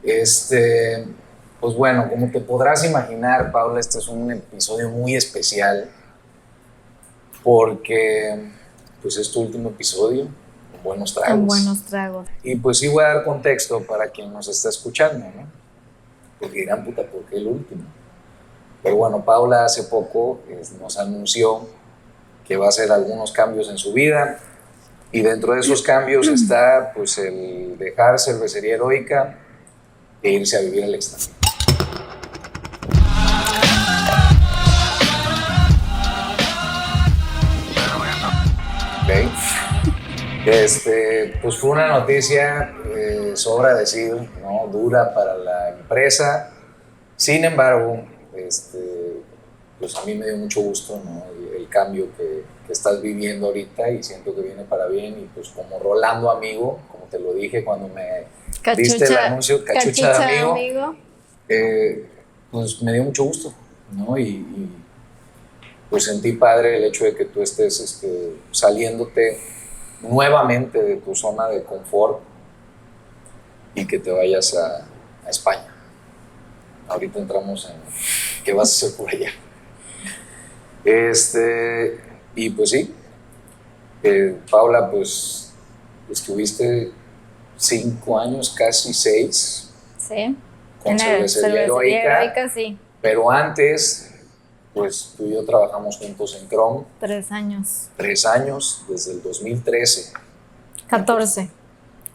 Este, pues bueno, como te podrás imaginar, Paula, este es un episodio muy especial porque pues es tu último episodio con Buenos En Tragos. buenos tragos. Y pues sí voy a dar contexto para quien nos está escuchando, ¿no? Porque dirán, puta, ¿por qué el último? Pero bueno, Paula hace poco nos anunció que va a hacer algunos cambios en su vida y dentro de esos cambios está pues el dejar Cervecería Heroica e irse a vivir al extranjero. ¿Okay? Pues fue una noticia, sobra decir, ¿no? Dura para la empresa. Sin embargo, pues a mí me dio mucho gusto, ¿no? El cambio que estás viviendo ahorita y siento que viene para bien y pues como Rolando amigo, como te lo dije cuando me diste el Cachucha, anuncio, cachucha de cachucha de amigo, amigo. pues me dio mucho gusto, ¿no? Y pues sentí padre el hecho de que tú estés saliéndote nuevamente de tu zona de confort y que te vayas a España. Ahorita entramos en qué vas a hacer por allá. Y pues sí, Paula, pues estuviste 5 años, casi 6, Sí. con En la Cervecería cervecería Heroica, heroica, sí. pero antes, pues tú y yo trabajamos juntos en Chrome 3 años. 3 años, desde el 2013. 14.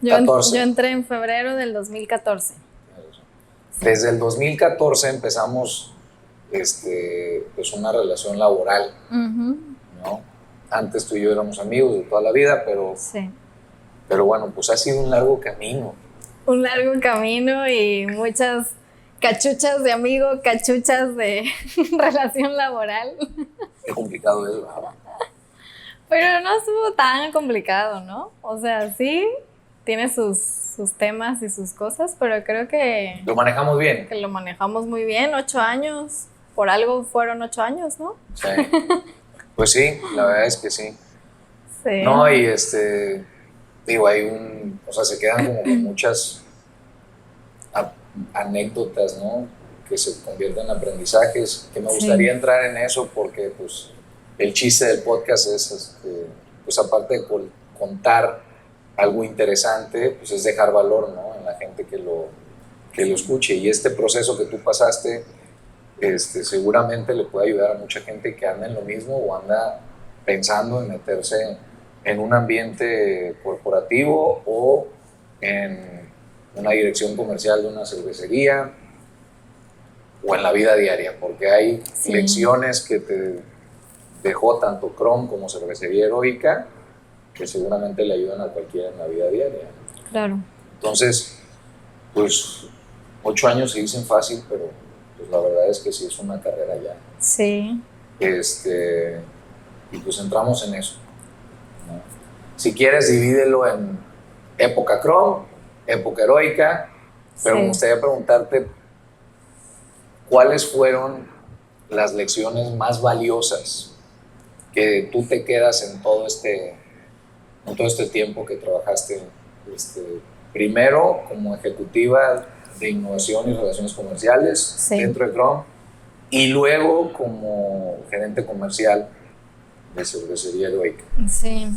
Yo 14. entré en febrero del 2014. Sí. Desde el 2014 empezamos pues una relación laboral, Ujú. ¿no? Antes tú y yo éramos amigos de toda la vida, Sí. pero bueno, pues ha sido un largo camino. Un largo camino y muchas cachuchas de amigo, cachuchas de relación laboral. Qué complicado es, ¿verdad? Pero no estuvo tan complicado, ¿no? O sea, sí, tiene sus temas y sus cosas, pero creo Lo manejamos bien. que lo manejamos muy bien. 8 años, por algo fueron 8 años, ¿no? Sí. Pues sí, la verdad es que sí. Sí. No, y digo, o sea, se quedan como con muchas anécdotas, ¿no? Que se convierten en aprendizajes, que me gustaría entrar en eso porque, pues, el chiste del podcast es, pues, aparte de contar algo interesante, pues es dejar valor, ¿no? En la gente que lo escuche. Y este proceso que tú pasaste, seguramente le puede ayudar a mucha gente que anda en lo mismo o anda pensando en meterse en un ambiente corporativo o en una dirección comercial de una cervecería o en la vida diaria, porque hay lecciones que te dejó tanto Chrome como Cervecería Heroica que seguramente le ayudan a cualquiera en la vida diaria. Claro. Entonces, pues 8 años se dicen fácil, pero pues la verdad es que sí es una carrera ya. Sí. Y pues entramos en eso, ¿no? Si quieres, divídelo en época Chrome, época Heroica, pero me gustaría preguntarte cuáles fueron las lecciones más valiosas que tú te quedas en todo este tiempo que trabajaste, primero como ejecutiva de innovación y relaciones comerciales dentro de Chrome y luego como gerente comercial de Cervecería Heroica. Sí.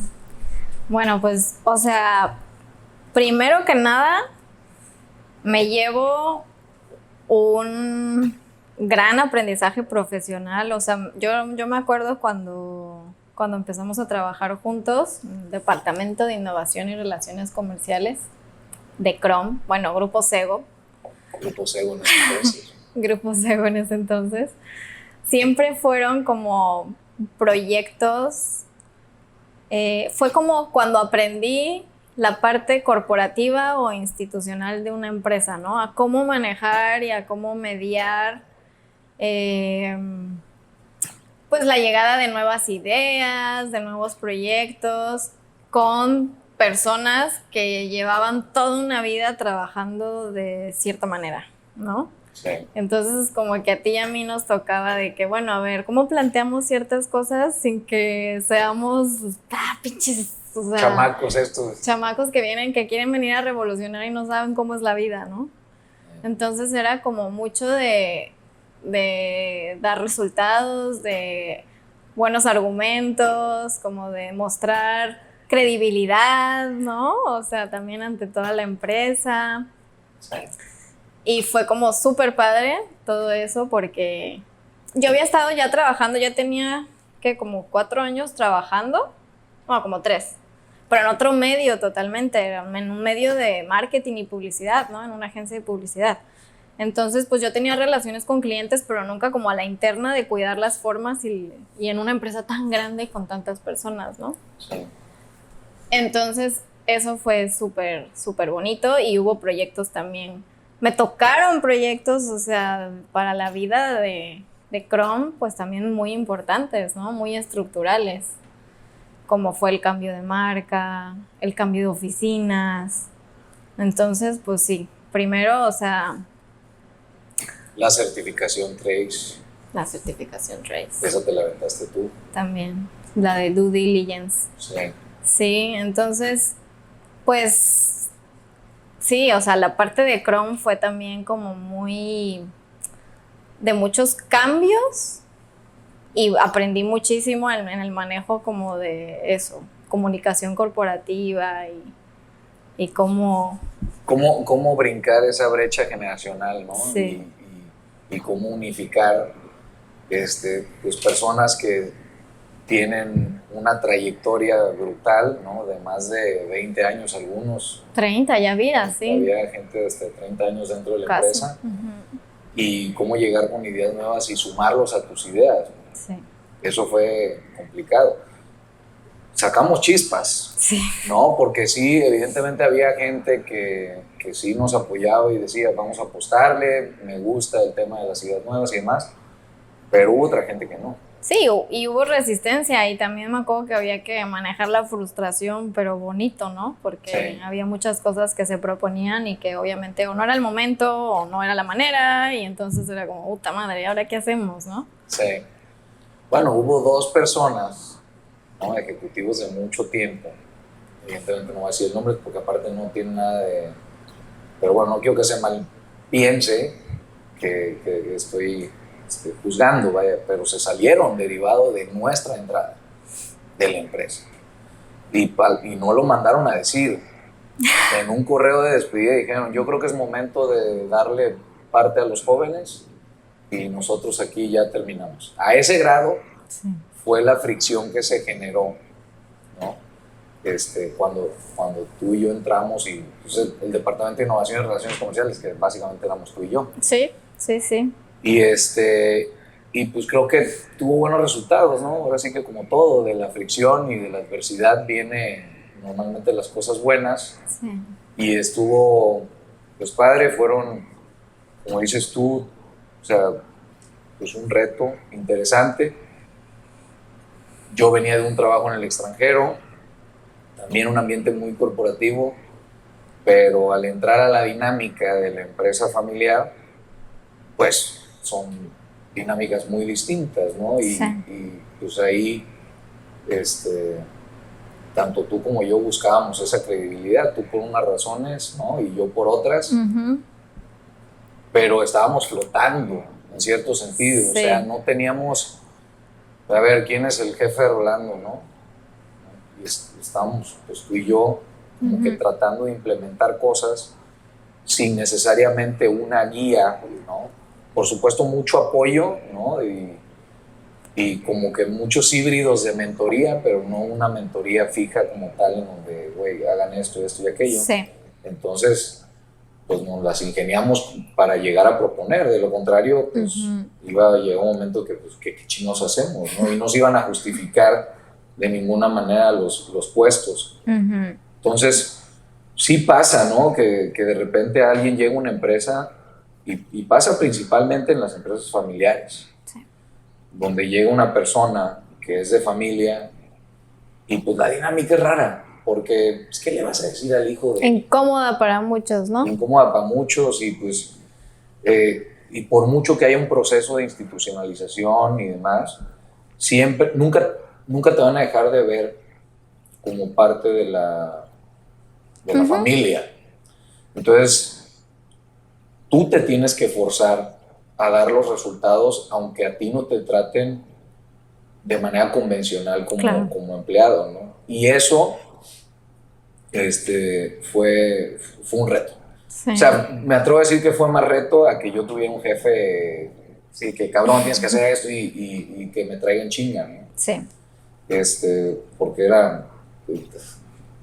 Bueno, pues, o sea, primero que nada, me llevo un gran aprendizaje profesional. O sea, yo me acuerdo cuando empezamos a trabajar juntos, Departamento de Innovación y Relaciones Comerciales de Chrome, bueno, Grupo Sego. Grupo Sego en ese entonces. Grupo Sego en ese entonces. Siempre fueron como proyectos. Fue como cuando aprendí la parte corporativa o institucional de una empresa, ¿no? A cómo manejar y a cómo mediar pues la llegada de nuevas ideas, de nuevos proyectos, con personas que llevaban toda una vida trabajando de cierta manera, ¿no? Sí. Entonces, como que a ti y a mí nos tocaba de que, bueno, a ver, ¿cómo planteamos ciertas cosas sin que seamos pinches, o sea, chamacos que quieren venir a revolucionar y no saben cómo es la vida, ¿no? Entonces era como mucho de dar resultados, de buenos argumentos, como de mostrar credibilidad, ¿no? O sea, también ante toda la empresa. Sí. Y fue como súper padre todo eso porque yo había estado ya trabajando, ya tenía que como 4 años trabajando, bueno, como 3, pero en otro medio totalmente, en un medio de marketing y publicidad, ¿no? En una agencia de publicidad. Entonces, pues yo tenía relaciones con clientes, pero nunca como a la interna de cuidar las formas y en una empresa tan grande y con tantas personas, ¿no? Sí. Entonces, eso fue súper, súper bonito y hubo proyectos también. Me tocaron proyectos, o sea, para la vida de Chrome, pues también muy importantes, ¿no? Muy estructurales, como fue el cambio de marca, el cambio de oficinas. Entonces, pues sí, primero, o sea, La certificación Trace, la certificación Trace. esa te la aventaste tú. También, la de Due Diligence. Sí. Sí, entonces, pues, sí, o sea, la parte de Chrome fue también como muy de muchos cambios y aprendí muchísimo en el manejo como de eso, comunicación corporativa y cómo... ¿Cómo brincar esa brecha generacional, ¿no? Sí. Y cómo unificar pues personas que tienen una trayectoria brutal, ¿no? De más de 20 años algunos. 30 ya vida, sí. Había gente de 30 años dentro de la Casi. empresa. Y cómo llegar con ideas nuevas y sumarlos a tus ideas. Sí. Eso fue complicado. Sacamos chispas, Sí. ¿no? Porque sí, evidentemente había gente que sí nos apoyaba y decía, vamos a apostarle, me gusta el tema de las ideas nuevas y demás, pero hubo otra gente que no. Sí, y hubo resistencia y también me acuerdo que había que manejar la frustración, pero bonito, ¿no? Porque Sí. había muchas cosas que se proponían y que obviamente o no era el momento o no era la manera y entonces era como, puta madre, ¿y ahora qué hacemos, no? Sí. Bueno, hubo 2 personas, ¿no? Ejecutivos de mucho tiempo, evidentemente no voy a decir el nombre porque aparte no tiene nada de... Pero bueno, no quiero que se mal piense que estoy juzgando, vaya, pero se salieron derivado de nuestra entrada de la empresa. Y no lo mandaron a decir. En un correo de despedida dijeron, yo creo que es momento de darle parte a los jóvenes y nosotros aquí ya terminamos. A ese grado fue la fricción que se generó, ¿no? Cuando tú y yo entramos y pues, el Departamento de Innovación y Relaciones Comerciales, que básicamente éramos tú y yo. Sí, sí, sí. Y pues creo que tuvo buenos resultados, ¿no? Ahora sí que como todo, de la fricción y de la adversidad viene normalmente las cosas buenas. Sí. Y estuvo, pues padre, fueron, como dices tú, o sea, pues un reto interesante. Yo venía de un trabajo en el extranjero, también un ambiente muy corporativo, pero al entrar a la dinámica de la empresa familiar, pues son dinámicas muy distintas, ¿no? Sí. Y pues ahí, tanto tú como yo buscábamos esa credibilidad, tú por unas razones, ¿no? Y yo por otras, pero estábamos flotando en cierto sentido, Sí. O sea, no teníamos, a ver, ¿quién es el jefe de Rolando, no? Y estábamos, pues tú y yo, como que tratando de implementar cosas sin necesariamente una guía, ¿no? Por supuesto, mucho apoyo, ¿no? Y como que muchos híbridos de mentoría, pero no una mentoría fija como tal, en donde, güey, hagan esto, esto y aquello. Sí. Entonces, pues nos las ingeniamos para llegar a proponer. De lo contrario, pues iba a llegar un momento que, pues, ¿qué chinos hacemos, no? Y no se iban a justificar de ninguna manera los puestos. Entonces, sí pasa, ¿no? Que de repente alguien llega a una empresa y pasa principalmente en las empresas familiares, Sí. donde llega una persona que es de familia y pues la dinámica es rara, porque pues, ¿qué le vas a decir al hijo de...? Incómoda para muchos, ¿no? Incómoda para muchos y pues... y por mucho que haya un proceso de institucionalización y demás, siempre, nunca te van a dejar de ver como parte de la familia. Entonces, tú te tienes que forzar a dar los resultados aunque a ti no te traten de manera convencional como empleado, ¿no? Y eso fue un reto. Sí. O sea, me atrevo a decir que fue más reto a que yo tuviera un jefe, sí, que cabrón, tienes que hacer esto y que me traigan chinga, ¿no? Sí. Porque era,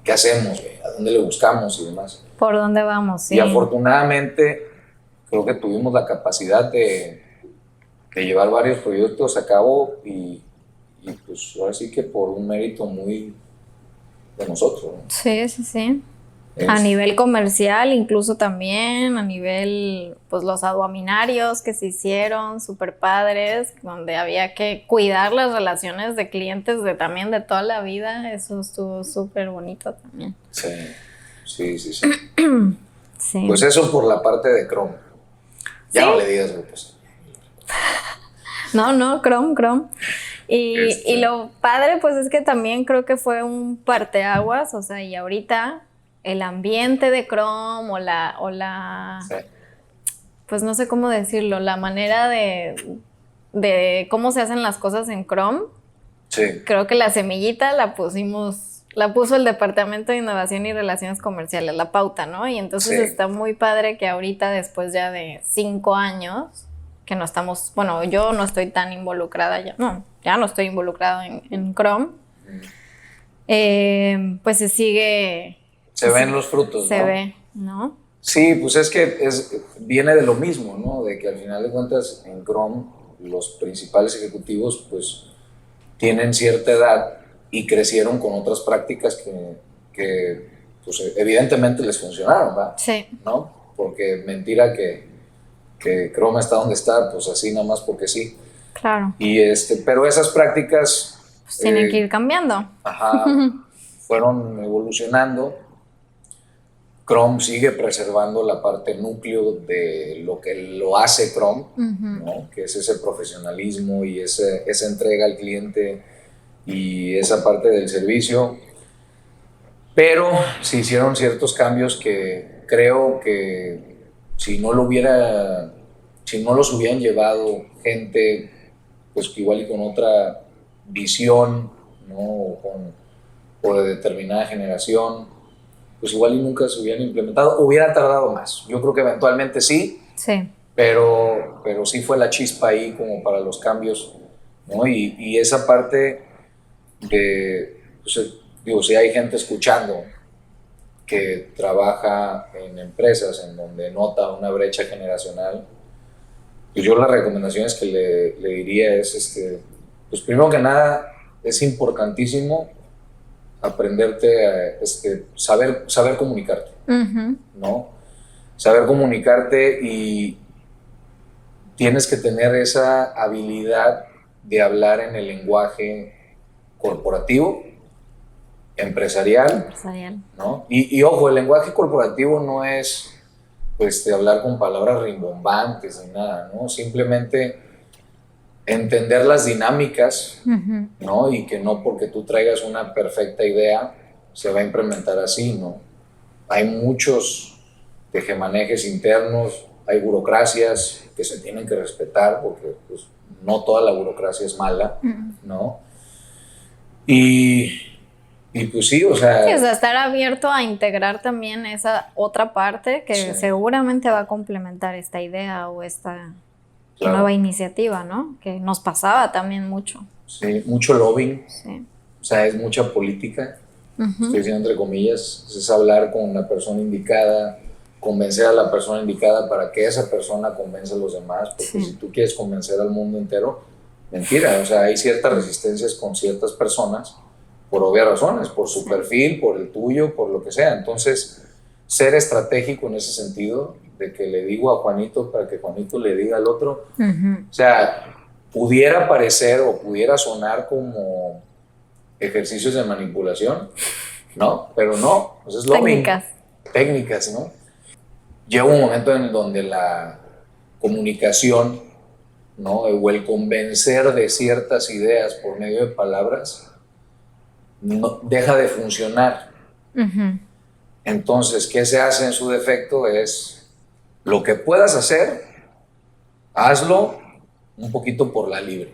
¿qué hacemos? ¿A dónde le buscamos y demás? ¿Por dónde vamos? Sí. Y afortunadamente creo que tuvimos la capacidad de llevar varios proyectos a cabo y pues ahora sí que por un mérito muy de nosotros, ¿no? Sí, sí, sí. A nivel comercial, incluso también, a nivel, pues los aduaminarios que se hicieron, súper padres, donde había que cuidar las relaciones de clientes también de toda la vida, eso estuvo súper bonito también. Sí, sí, sí, sí. Sí. Pues eso por la parte de Chrome. Ya ¿Sí? no le digas, pues. No, Chrome. Y lo padre, pues es que también creo que fue un parteaguas, o sea, y ahorita el ambiente de Chrome o la Sí. pues no sé cómo decirlo, la manera de cómo se hacen las cosas en Chrome. Sí. Creo que la semillita la puso el Departamento de Innovación y Relaciones Comerciales, la pauta, ¿no? Y entonces está muy padre que ahorita, después ya de 5 años, que no estamos, bueno, yo no estoy tan involucrada ya no estoy involucrada en Chrome, pues se sigue... Se ven los frutos, Se ¿no? ve, ¿no? Sí, pues es que viene de lo mismo, ¿no? De que al final de cuentas en Chrome los principales ejecutivos pues tienen cierta edad y crecieron con otras prácticas que pues evidentemente les funcionaron, ¿va? Sí. ¿No? Porque mentira que Chrome está donde está, pues así nada más porque sí. Claro. Y pero esas prácticas pues tienen que ir cambiando. Ajá, fueron evolucionando. Chrome sigue preservando la parte núcleo de lo que lo hace Chrome, ¿no? Que es ese profesionalismo y esa entrega al cliente y esa parte del servicio. Pero se hicieron ciertos cambios que creo que si no los hubieran llevado gente, pues que igual y con otra visión, ¿no? O de determinada generación, pues igual y nunca se hubieran implementado, hubiera tardado más. Yo creo que eventualmente sí, pero sí fue la chispa ahí como para los cambios, ¿no? Y esa parte de, pues, digo, si hay gente escuchando que trabaja en empresas en donde nota una brecha generacional, pues yo las recomendaciones que le diría es, pues primero que nada, es importantísimo aprenderte a saber comunicarte, ¿no? Saber comunicarte y tienes que tener esa habilidad de hablar en el lenguaje corporativo, empresarial, ¿no? Y ojo, el lenguaje corporativo no es pues de hablar con palabras rimbombantes ni nada, ¿no? Simplemente entender las dinámicas, ¿no? Y que no porque tú traigas una perfecta idea se va a implementar así, ¿no? Hay muchos tejemanejes internos, hay burocracias que se tienen que respetar porque pues, no toda la burocracia es mala, ¿no? Y pues sí, o sea... Sí, o sea, estar abierto a integrar también esa otra parte que seguramente va a complementar esta idea o esta nueva iniciativa, ¿no? Que nos pasaba también mucho. Sí, mucho lobbying. Sí. O sea, es mucha política. Estoy diciendo entre comillas. Es hablar con la persona indicada, convencer a la persona indicada para que esa persona convenza a los demás. Porque si tú quieres convencer al mundo entero, mentira. O sea, hay ciertas resistencias con ciertas personas por obvias razones, por su perfil, por el tuyo, por lo que sea. Entonces, ser estratégico en ese sentido, de que le digo a Juanito para que Juanito le diga al otro. O sea, pudiera parecer o pudiera sonar como ejercicios de manipulación, ¿no? Pero no, pues es lobbying. Técnicas, ¿no? Llega un momento en donde la comunicación, ¿no? O el convencer de ciertas ideas por medio de palabras no, deja de funcionar. Entonces, ¿qué se hace en su defecto? Es lo que puedas hacer, hazlo un poquito por la libre.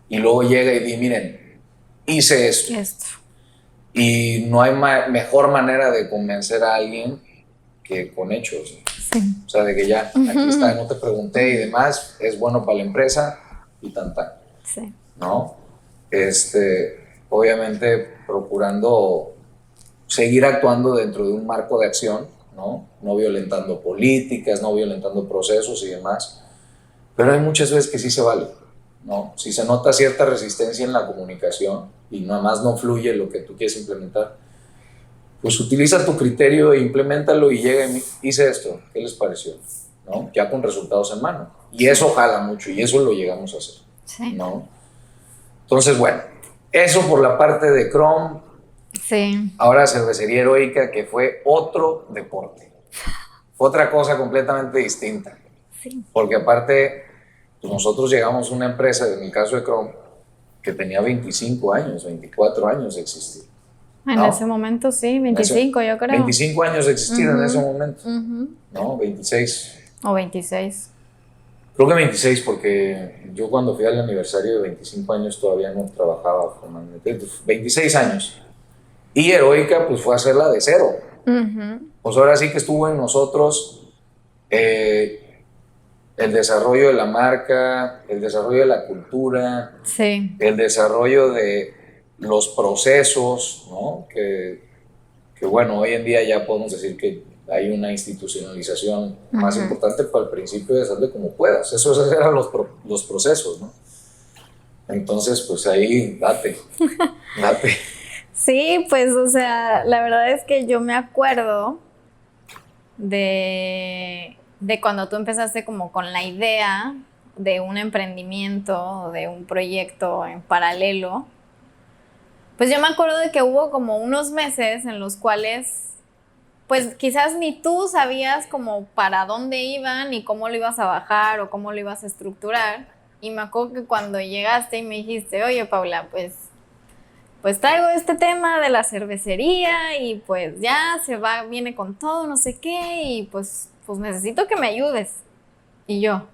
Y luego llega y di, miren, hice esto. Y no hay mejor manera de convencer a alguien que con hechos. Sí. O sea, de que ya, aquí está, no te pregunté y demás, es bueno para la empresa y tan. Sí. ¿No? Obviamente procurando seguir actuando dentro de un marco de acción, ¿no? No violentando políticas, no violentando procesos y demás. Pero hay muchas veces que sí se vale, ¿no? Si se nota cierta resistencia en la comunicación y nada más no fluye lo que tú quieres implementar, pues utiliza tu criterio e implementalo y llega y hice esto, ¿qué les pareció? ¿No? Ya con resultados en mano. Y eso jala mucho y eso lo llegamos a hacer, sí. ¿no? Entonces, bueno, eso por la parte de Chrome. Sí. Ahora Cervecería Heroica, que fue otro deporte. Fue otra cosa completamente distinta. Sí. Porque aparte, pues nosotros llegamos a una empresa, en el caso de Chrome, que tenía 25 años, 24 años de existir. En ese momento sí, 25 yo creo. 25 años de existir en ese momento, ¿no? 26. O 26. Creo que 26 porque yo cuando fui al aniversario de 25 años todavía no trabajaba formalmente. 26 años. Y Heroica pues fue a hacerla de cero. Pues ahora sí que estuvo en nosotros el desarrollo de la marca, el desarrollo de la cultura, sí. El desarrollo de los procesos, ¿no? Que bueno, hoy en día ya podemos decir que hay una institucionalización más importante, pero al principio es hazle como puedas. Esos eran los procesos, ¿no? Entonces, pues ahí, date. Sí, pues, o sea, la verdad es que yo me acuerdo de cuando tú empezaste como con la idea de un emprendimiento, de un proyecto en paralelo. Pues yo me acuerdo de que hubo como unos meses en los cuales pues quizás ni tú sabías como para dónde iban ni cómo lo ibas a bajar o cómo lo ibas a estructurar. Y me acuerdo que cuando llegaste y me dijiste, oye Paula, pues traigo este tema de la cervecería y pues ya viene con todo, no sé qué, y pues necesito que me ayudes. Y yo,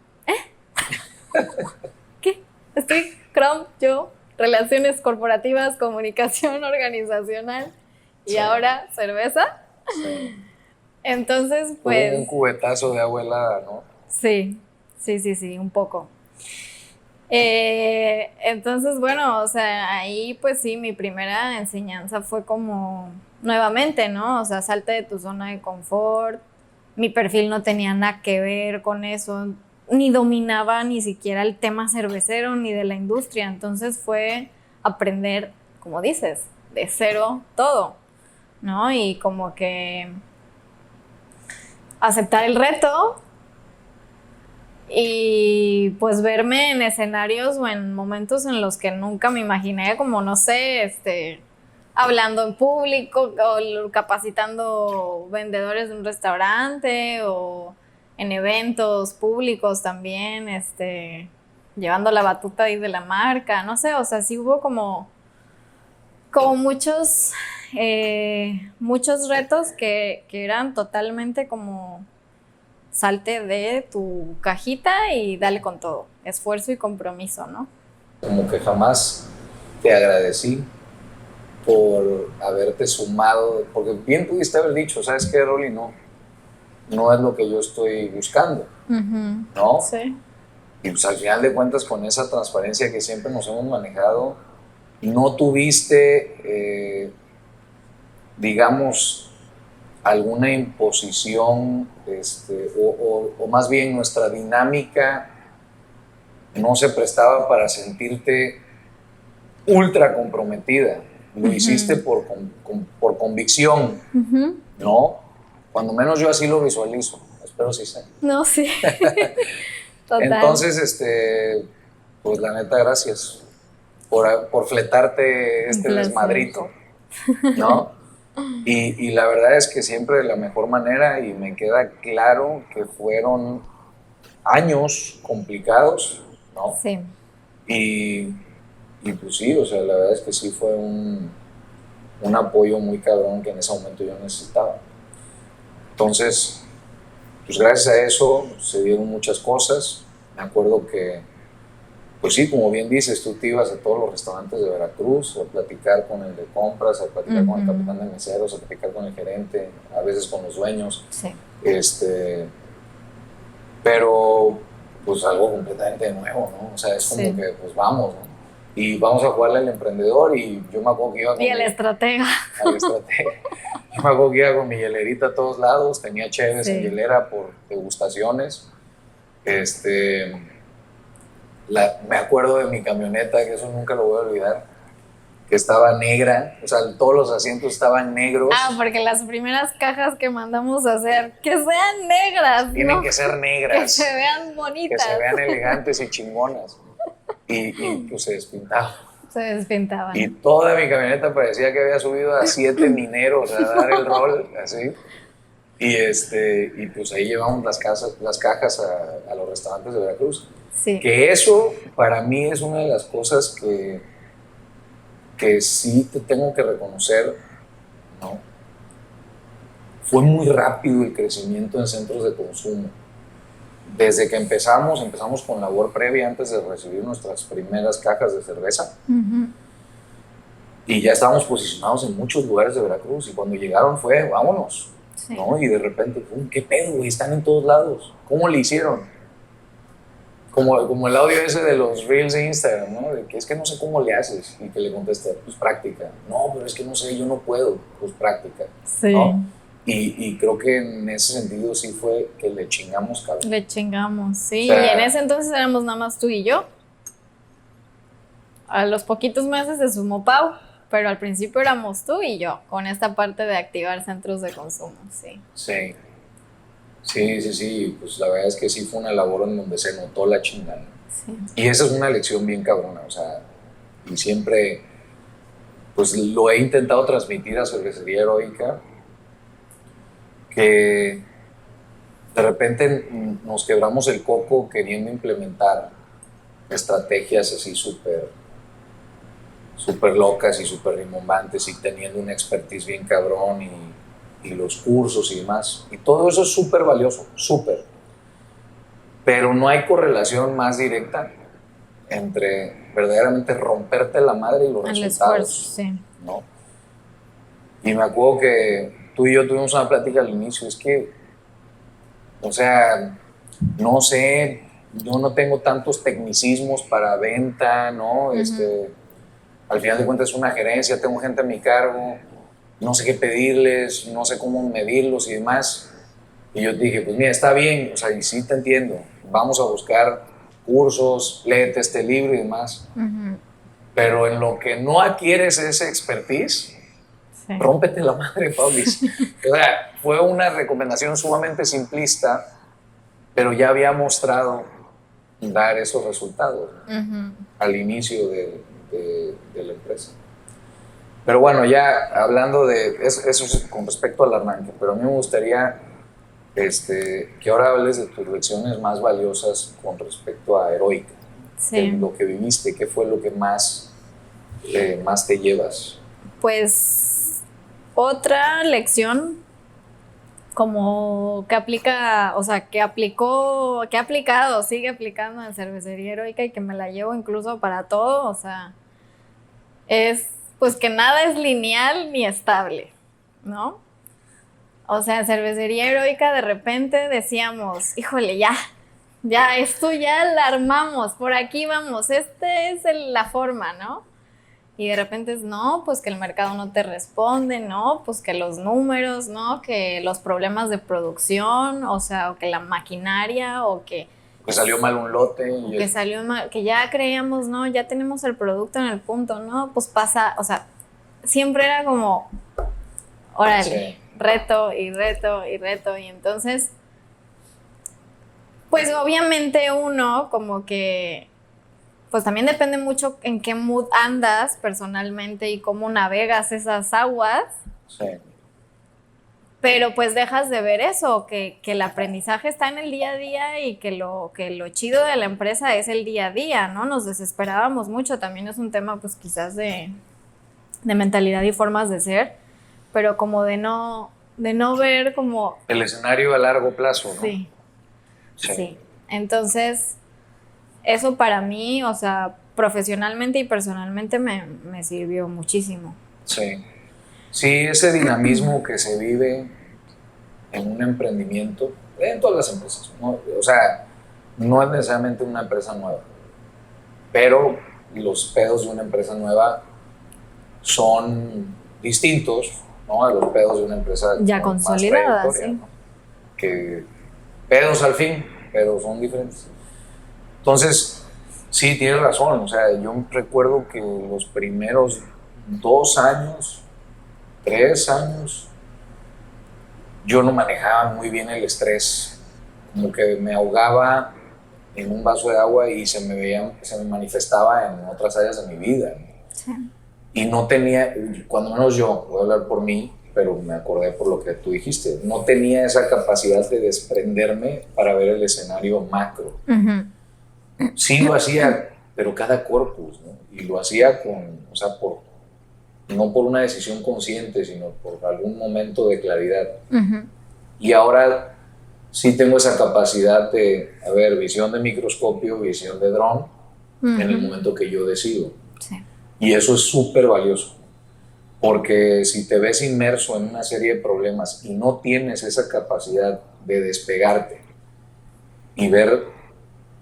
¿qué? Estoy yo, relaciones corporativas, comunicación organizacional y sí. Ahora cerveza. Sí. Entonces, pues... un cubetazo de agua helada, ¿no? Sí, un poco. Entonces, bueno, o sea, ahí pues sí, mi primera enseñanza fue como, nuevamente, ¿no? O sea, salte de tu zona de confort. Mi perfil no tenía nada que ver con eso, ni dominaba ni siquiera el tema cervecero ni de la industria. Entonces fue aprender, como dices, de cero todo, ¿no? Y como que aceptar el reto y pues verme en escenarios o en momentos en los que nunca me imaginé, como no sé, hablando en público o capacitando vendedores de un restaurante o en eventos públicos también, llevando la batuta ahí de la marca, no sé, o sea, sí hubo como muchos retos que eran totalmente como salte de tu cajita y dale con todo, esfuerzo y compromiso, ¿no? Como que jamás te agradecí por haberte sumado, porque bien pudiste haber dicho, ¿sabes qué, Rolly? No es lo que yo estoy buscando, ¿no? Sí. Y pues al final de cuentas, con esa transparencia que siempre nos hemos manejado, no tuviste, digamos, alguna imposición, o más bien nuestra dinámica no se prestaba para sentirte ultra comprometida. Lo hiciste por convicción, ¿no? Cuando menos yo así lo visualizo. Espero sí sé. No, sí. Total. Entonces, pues la neta, gracias por fletarte desmadrito, ¿no? Y la verdad es que siempre de la mejor manera, y me queda claro que fueron años complicados, ¿no? Sí. Y pues sí, o sea, la verdad es que sí fue un apoyo muy cabrón que en ese momento yo necesitaba. Entonces, pues gracias a eso se dieron muchas cosas. Me acuerdo que, pues sí, como bien dices, tú te ibas a todos los restaurantes de Veracruz a platicar con el de compras, a platicar con el capitán de meseros, a platicar con el gerente, a veces con los dueños. Sí. Pero pues algo completamente nuevo, ¿no? O sea, es como que pues vamos, ¿no? Y vamos a jugarle al emprendedor y yo me acuerdo que iba con y al estratega. Al estratega. Yo me acuerdo que iba con mi hielerita a todos lados, tenía cheves en hielera por degustaciones. Me acuerdo de mi camioneta, que eso nunca lo voy a olvidar, que estaba negra, o sea, todos los asientos estaban negros. Porque las primeras cajas que mandamos a hacer, que sean negras, Tienen que ser negras. Que se vean bonitas. Que se vean elegantes y chingonas. Y pues se despintaban. Se despintaban. Y toda mi camioneta parecía que había subido a 7 mineros a dar el rol, así. Y pues ahí llevamos las cajas a los restaurantes de Veracruz. Sí. Que eso para mí es una de las cosas que sí te tengo que reconocer, ¿no? Fue muy rápido el crecimiento en centros de consumo. Desde que empezamos con labor previa antes de recibir nuestras primeras cajas de cerveza. Y ya estábamos posicionados en muchos lugares de Veracruz y cuando llegaron fue, vámonos, ¿no? Y de repente, ¿qué pedo, güey? Están en todos lados. ¿Cómo le hicieron? Como el audio ese de los Reels de Instagram, ¿no? De que es que no sé cómo le haces. Y que le contesta, pues práctica. No, pero es que no sé, yo no puedo. Pues práctica. Sí. ¿No? Y creo que en ese sentido sí fue que le chingamos, cabrón. Le chingamos, sí. O sea, y en ese entonces éramos nada más tú y yo. A los poquitos meses se sumó Pau, pero al principio éramos tú y yo, con esta parte de activar centros de consumo, sí. Sí. Sí, pues la verdad es que sí fue una labor en donde se notó la chingada. Sí. Y esa es una lección bien cabrona, o sea, y siempre, pues lo he intentado transmitir a Cervecería Heroica, que de repente nos quebramos el coco queriendo implementar estrategias así súper locas y súper rimbombantes y teniendo una expertise bien cabrón y los cursos y demás. Y todo eso es súper valioso, súper. Pero no hay correlación más directa entre verdaderamente romperte la madre y los resultados. El esfuerzo, sí. ¿No? Y me acuerdo que tú y yo tuvimos una plática al inicio, es que, o sea, no sé, yo no tengo tantos tecnicismos para venta, ¿no? Al final de cuentas es una gerencia, tengo gente a mi cargo, no sé qué pedirles, no sé cómo medirlos y demás. Y yo dije, pues mira, está bien, o sea, y sí te entiendo, vamos a buscar cursos, léete este libro y demás. Pero en lo que no adquieres ese expertise, rómpete la madre, Paulis. O sea, fue una recomendación sumamente simplista, pero ya había mostrado dar esos resultados, ¿no? Al inicio de la empresa. Pero bueno, ya hablando de eso es con respecto al arranque, pero a mí me gustaría que ahora hables de tus lecciones más valiosas con respecto a Heroica. Sí. De lo que viviste, ¿qué fue lo que más te llevas? Pues otra lección como que aplica, o sea, que ha aplicado, sigue aplicando en Cervecería Heroica y que me la llevo incluso para todo, o sea, es pues que nada es lineal ni estable, ¿no? O sea, en Cervecería Heroica de repente decíamos, híjole, ya, esto ya la armamos, por aquí vamos, esta es la forma, ¿no? Y de repente es, no, pues que el mercado no te responde, no, pues que los números, no, que los problemas de producción, o sea, o que la maquinaria, o que... Que salió mal un lote. Que salió mal, que ya creíamos, no, ya tenemos el producto en el punto, no, pues pasa, o sea, siempre era como, órale, reto, y entonces, pues obviamente uno como que, pues también depende mucho en qué mood andas personalmente y cómo navegas esas aguas. Sí. Pero pues dejas de ver eso, que el aprendizaje está en el día a día y que lo chido de la empresa es el día a día, ¿no? Nos desesperábamos mucho, también es un tema pues quizás de mentalidad y formas de ser, pero como de no de no ver como... El escenario a largo plazo, ¿no? Sí, sí. Entonces, eso para mí, o sea, profesionalmente y personalmente me sirvió muchísimo. Sí. Sí, ese dinamismo que se vive en un emprendimiento, en todas las empresas, ¿no? O sea, no es necesariamente una empresa nueva, pero los pedos de una empresa nueva son distintos, ¿no? A los pedos de una empresa Ya con más consolidada, trayectoria, sí. ¿no? Que pedos al fin, pero son diferentes. Entonces, sí, tienes razón, o sea, yo recuerdo que los primeros 2 años, 3 años, yo no manejaba muy bien el estrés, como que me ahogaba en un vaso de agua y se me manifestaba en otras áreas de mi vida, ¿no? Sí. Y no tenía, cuando menos yo, voy a hablar por mí, pero me acordé por lo que tú dijiste, no tenía esa capacidad de desprenderme para ver el escenario macro. Uh-huh. Sí lo hacía, pero cada corpus, ¿no? Y lo hacía o sea, no por una decisión consciente, sino por algún momento de claridad. Uh-huh. Y ahora sí tengo esa capacidad de, a ver, visión de microscopio, visión de dron, en el momento que yo decido. Sí. Y eso es súper valioso, porque si te ves inmerso en una serie de problemas y no tienes esa capacidad de despegarte y ver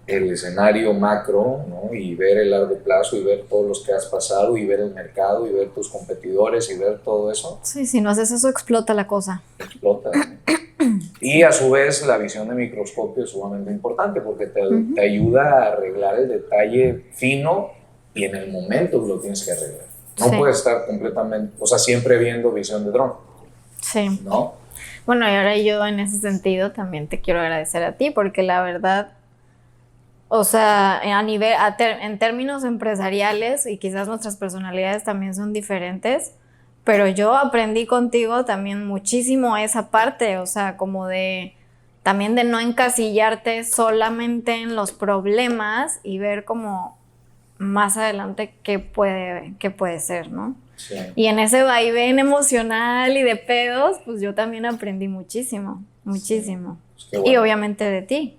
el escenario macro, ¿no? Y ver el largo plazo y ver todos los que has pasado y ver el mercado y ver tus competidores y ver todo eso. Sí, si no haces eso explota la cosa. Explota, ¿no? Y a su vez la visión de microscopio es sumamente importante porque te ayuda a arreglar el detalle fino y en el momento lo tienes que arreglar. No puedes estar completamente, o sea, siempre viendo visión de dron. Sí. ¿No? Bueno, y ahora yo en ese sentido también te quiero agradecer a ti porque la verdad, o sea, en términos empresariales y quizás nuestras personalidades también son diferentes, pero yo aprendí contigo también muchísimo esa parte, o sea, como también de no encasillarte solamente en los problemas y ver como más adelante qué puede ser, ¿no? Sí. Y en ese vaivén emocional y de pedos, pues yo también aprendí muchísimo, muchísimo. Sí. Pues bueno. Y obviamente de ti.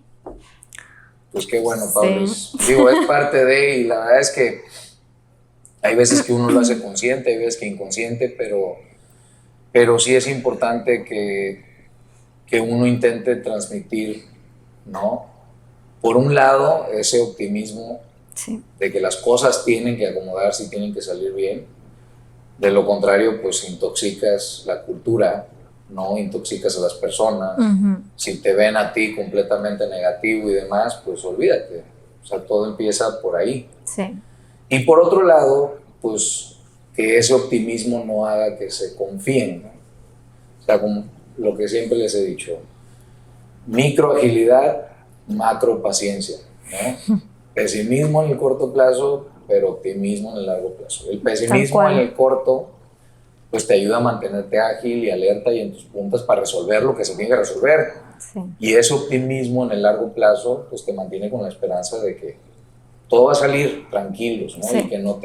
Pues qué bueno, Pablo. Sí. Digo, es parte de, y la verdad es que hay veces que uno lo hace consciente, hay veces que inconsciente, pero sí es importante que uno intente transmitir, ¿no? Por un lado, ese optimismo de que las cosas tienen que acomodarse y tienen que salir bien. De lo contrario, pues intoxicas la cultura, ¿no? Intoxicas a las personas. Si te ven a ti completamente negativo y demás, pues olvídate. O sea, todo empieza por ahí. Sí. Y por otro lado, pues que ese optimismo no haga que se confíen, ¿no? O sea, como lo que siempre les he dicho, micro agilidad, macro paciencia, ¿no? Pesimismo en el corto plazo, pero optimismo en el largo plazo. El pesimismo en el corto, pues te ayuda a mantenerte ágil y alerta y en tus puntas para resolver lo que se tiene que resolver. Sí. Y ese optimismo en el largo plazo, pues te mantiene con la esperanza de que todo va a salir tranquilos, ¿no? Sí. Y que no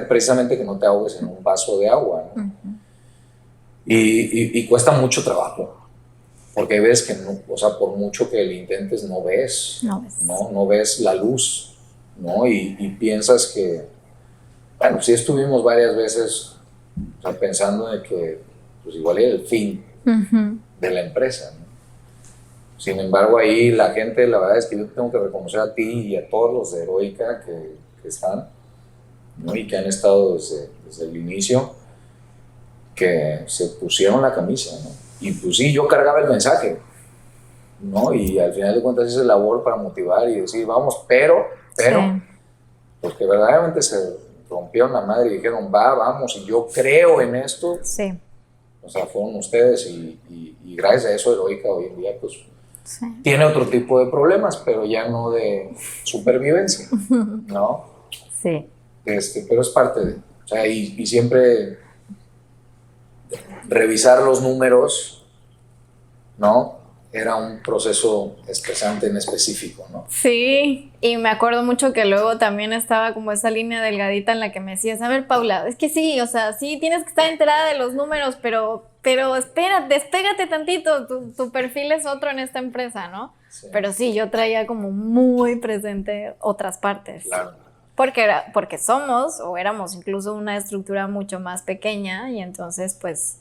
precisamente que no te ahogues en un vaso de agua, ¿no? Y cuesta mucho trabajo. Porque ves que, no, o sea, por mucho que lo intentes, no ves la luz, ¿no? Y piensas que, bueno, sí estuvimos varias veces, o sea, pensando en que, pues igual era el fin de la empresa, ¿no? Sin embargo, ahí la gente, la verdad es que yo tengo que reconocer a ti y a todos los de Heroica que están, ¿no? Y que han estado desde el inicio, que se pusieron la camisa, ¿no? Y pues sí, yo cargaba el mensaje, ¿no? Y al final de cuentas hice labor para motivar y decir, vamos, pero, sí. Porque verdaderamente se rompieron la madre y dijeron, vamos, y yo creo en esto. Sí. O sea, fueron ustedes y gracias a eso Heroica hoy en día, pues, sí. Tiene otro tipo de problemas, pero ya no de supervivencia, ¿no? Sí. Pero es parte de, o sea, y siempre revisar los números, ¿no? Era un proceso estresante en específico, ¿no? Sí, y me acuerdo mucho que luego también estaba como esa línea delgadita en la que me decías, a ver, Paula, es que sí, o sea, sí tienes que estar enterada de los números, pero pero espérate, despégate tantito, tu perfil es otro en esta empresa, ¿no? Sí. Pero sí, yo traía como muy presente otras partes. Claro. Porque somos o éramos incluso una estructura mucho más pequeña y entonces pues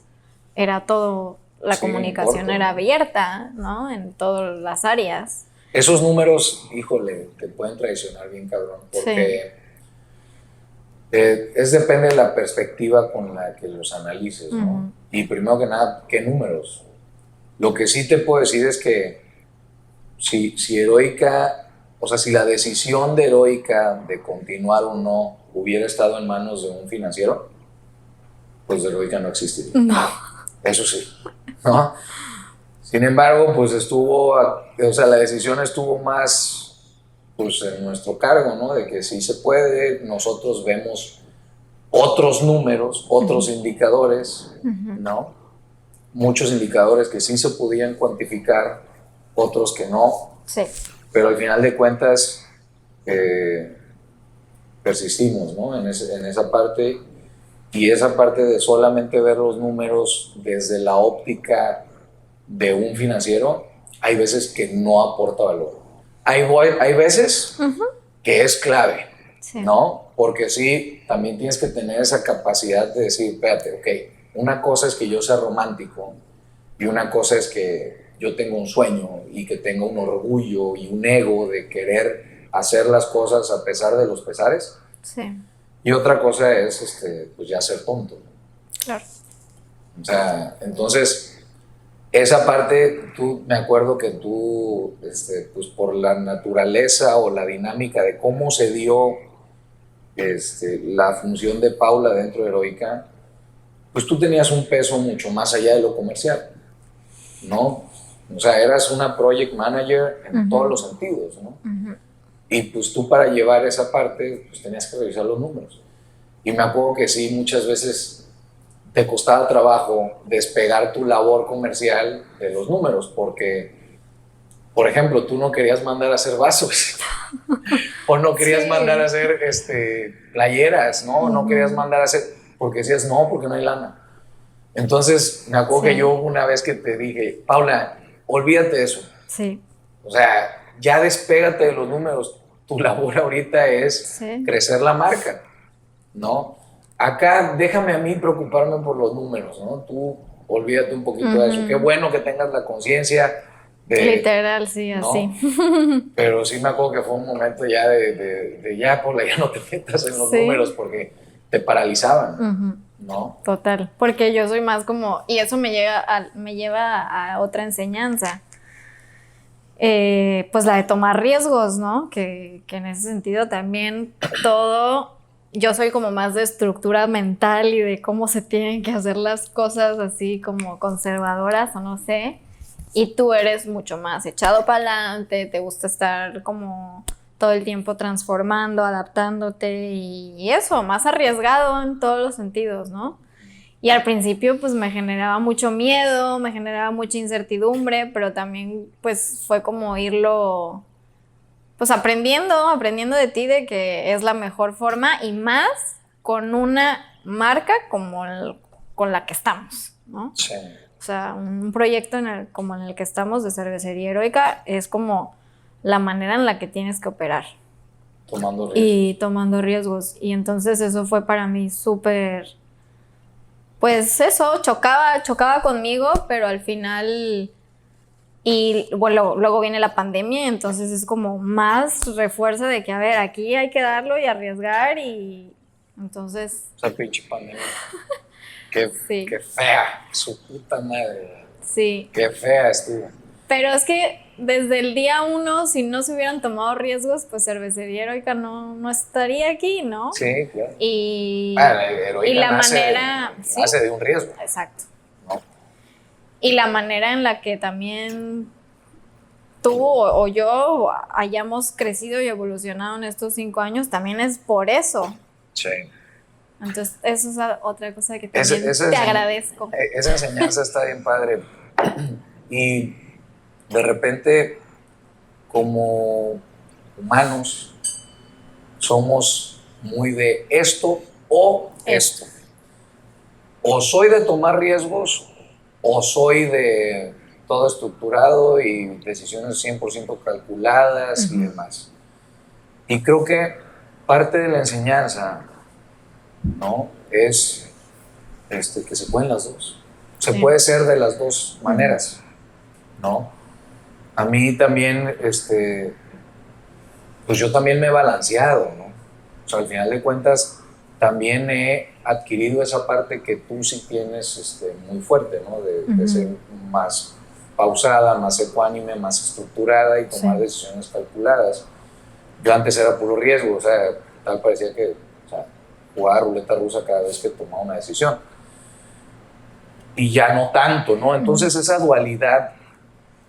era todo, la comunicación corto, era abierta, ¿no? En todas las áreas. Esos números, híjole, te pueden traicionar bien cabrón, porque depende de la perspectiva con la que los analices, ¿no? Y primero que nada, ¿qué números? Lo que sí te puedo decir es que si Heroica, o sea, si la decisión de Heroica de continuar o no hubiera estado en manos de un financiero, pues Heroica no existiría. No. Eso sí, ¿no? Sin embargo, pues la decisión estuvo más pues en nuestro cargo, ¿no? De que sí se puede, nosotros vemos otros números, otros indicadores, ¿no? Muchos indicadores que sí se podían cuantificar, otros que no. Sí. Pero al final de cuentas persistimos, ¿no? En esa parte, y esa parte de solamente ver los números desde la óptica de un financiero, hay veces que no aporta valor. Hay veces que es clave, sí. ¿no? Porque sí, también tienes que tener esa capacidad de decir, espérate, ok, una cosa es que yo sea romántico y una cosa es que yo tengo un sueño y que tenga un orgullo y un ego de querer hacer las cosas a pesar de los pesares. Sí. Y otra cosa es pues ya ser tonto. Claro. O sea, entonces esa parte, me acuerdo que tú, pues por la naturaleza o la dinámica de cómo se dio la función de Paula dentro de Heroica, pues tú tenías un peso mucho más allá de lo comercial, ¿no? O sea, eras una project manager en todos los sentidos, ¿no? Y pues tú para llevar esa parte, pues tenías que revisar los números. Y me acuerdo que sí, muchas veces te costaba trabajo despegar tu labor comercial de los números, porque, por ejemplo, tú no querías mandar a hacer vasos o no querías mandar a hacer playeras, ¿no? No querías mandar a hacer, porque decías, no, porque no hay lana. Entonces, me acuerdo que yo una vez que te dije, Paula, olvídate de eso. Sí. O sea, ya despégate de los números. Tu labor ahorita es crecer la marca, ¿no? Acá déjame a mí preocuparme por los números, ¿no? Tú olvídate un poquito de eso. Qué bueno que tengas la conciencia de... Literal, sí, ¿no? Así. Pero sí me acuerdo que fue un momento ya de ya, Paula, ya no te metas en los números porque te paralizaban, ¿no? Total, porque yo soy más como... Y eso me lleva a otra enseñanza. Pues la de tomar riesgos, ¿no? Que en ese sentido también todo... Yo soy como más de estructura mental y de cómo se tienen que hacer las cosas así como conservadoras o no sé. Y tú eres mucho más echado para adelante, te gusta estar como todo el tiempo transformando, adaptándote y eso, más arriesgado en todos los sentidos, ¿no? Y al principio pues me generaba mucho miedo, me generaba mucha incertidumbre, pero también pues fue como irlo... pues aprendiendo de ti de que es la mejor forma y más con una marca con la que estamos, ¿no? Sí. O sea, un proyecto como en el que estamos de Cervecería Heroica es como la manera en la que tienes que operar. Tomando riesgos. Y tomando riesgos. Y entonces eso fue para mí súper... Pues eso, chocaba conmigo, pero al final... Y bueno, luego viene la pandemia, entonces es como más refuerzo de que, a ver, aquí hay que darlo y arriesgar y entonces... Esa pinche pandemia. Qué fea, su puta madre. Sí. Qué fea estuvo. Pero es que desde el día 1, si no se hubieran tomado riesgos, pues Cervecería Heroica no estaría aquí, ¿no? Sí, claro. Y la manera... nace de un riesgo. Exacto. ¿No? Y la manera en la que también tú o yo hayamos crecido y evolucionado en estos 5 años también es por eso. Sí. Entonces, eso es otra cosa que también te agradezco. Esa enseñanza está bien padre. Y de repente, como humanos, somos muy de esto o esto. O soy de tomar riesgos o soy de todo estructurado y decisiones 100% calculadas y demás. Y creo que parte de la enseñanza, ¿no? Es que se pueden las dos. Se puede ser de las dos maneras, ¿no? A mí también, pues yo también me he balanceado, ¿no? O sea, al final de cuentas, también he adquirido esa parte que tú sí tienes muy fuerte, ¿no? De ser más pausada, más ecuánime, más estructurada y tomar decisiones calculadas. Yo antes era puro riesgo, o sea, tal parecía que jugaba ruleta rusa cada vez que tomaba una decisión. Y ya no tanto, ¿no? Entonces esa dualidad,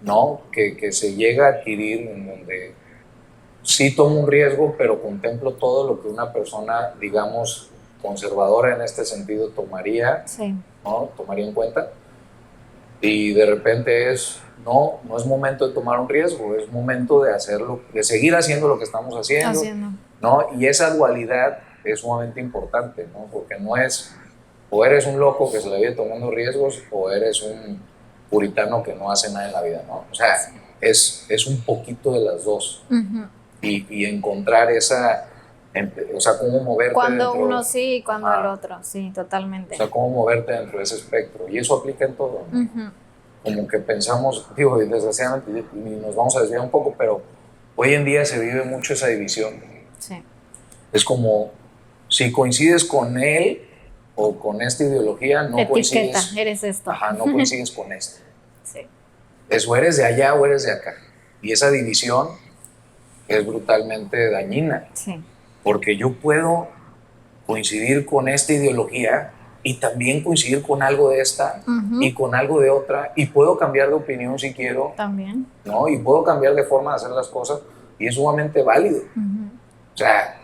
¿no? Que se llega a adquirir en donde sí tomo un riesgo, pero contemplo todo lo que una persona, digamos, conservadora en este sentido tomaría, ¿no? Tomaría en cuenta. Y de repente no es momento de tomar un riesgo, es momento de hacerlo, de seguir haciendo lo que estamos haciendo. ¿No? Y esa dualidad es sumamente importante, ¿no? Porque no es, o eres un loco que se la vive tomando riesgos, o eres un puritano que no hace nada en la vida, ¿no? O sea, es un poquito de las dos. Y encontrar esa, o sea, cómo moverte cuando uno sí y cuando el otro, sí, totalmente. O sea, cómo moverte dentro de ese espectro. Y eso aplica en todo, ¿no? Como que pensamos, digo, desgraciadamente, y nos vamos a desviar un poco, pero hoy en día se vive mucho esa división. Sí. Es como, si coincides con él o con esta ideología, no coincides. Eres esto. Ajá, no coincides con este. Sí. O eres de allá o eres de acá. Y esa división es brutalmente dañina. Sí. Porque yo puedo coincidir con esta ideología y también coincidir con algo de esta y con algo de otra, y puedo cambiar de opinión si quiero. También. ¿No? Y puedo cambiar de forma de hacer las cosas, y es sumamente válido. O sea,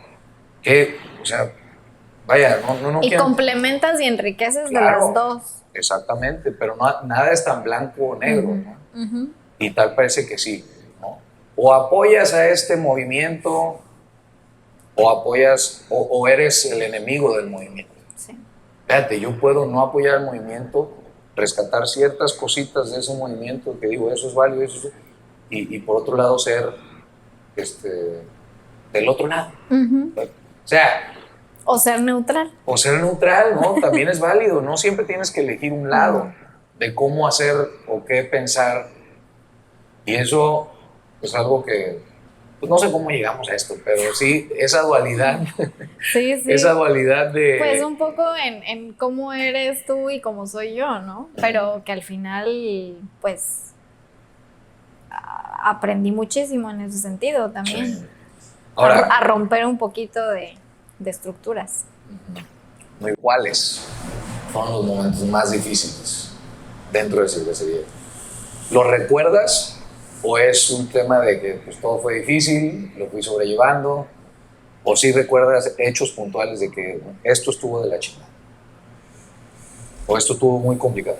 vaya, no y quiero... complementas y enriqueces de las dos. Exactamente, pero nada es tan blanco o negro, ¿no? Y tal parece que sí, ¿no? O apoyas a este movimiento, o apoyas, o eres el enemigo del movimiento. Sí. Fíjate, yo puedo no apoyar el movimiento, rescatar ciertas cositas de ese movimiento, que digo, eso es válido, y por otro lado ser del otro lado. O ser neutral. O ser neutral, ¿no? También es válido, no siempre tienes que elegir un lado de cómo hacer o qué pensar. Y eso es algo que, pues no sé cómo llegamos a esto, pero sí, esa dualidad. Sí. Esa dualidad de... Pues un poco en cómo eres tú y cómo soy yo, ¿no? Pero que al final, pues, aprendí muchísimo en ese sentido también. Sí. Ahora, a romper un poquito de estructuras. ¿Cuáles son los momentos más difíciles dentro de cervecería? ¿Lo recuerdas o es un tema de que pues, todo fue difícil, lo fui sobrellevando? ¿O sí recuerdas hechos puntuales de que esto estuvo de la chingada? ¿O esto estuvo muy complicado?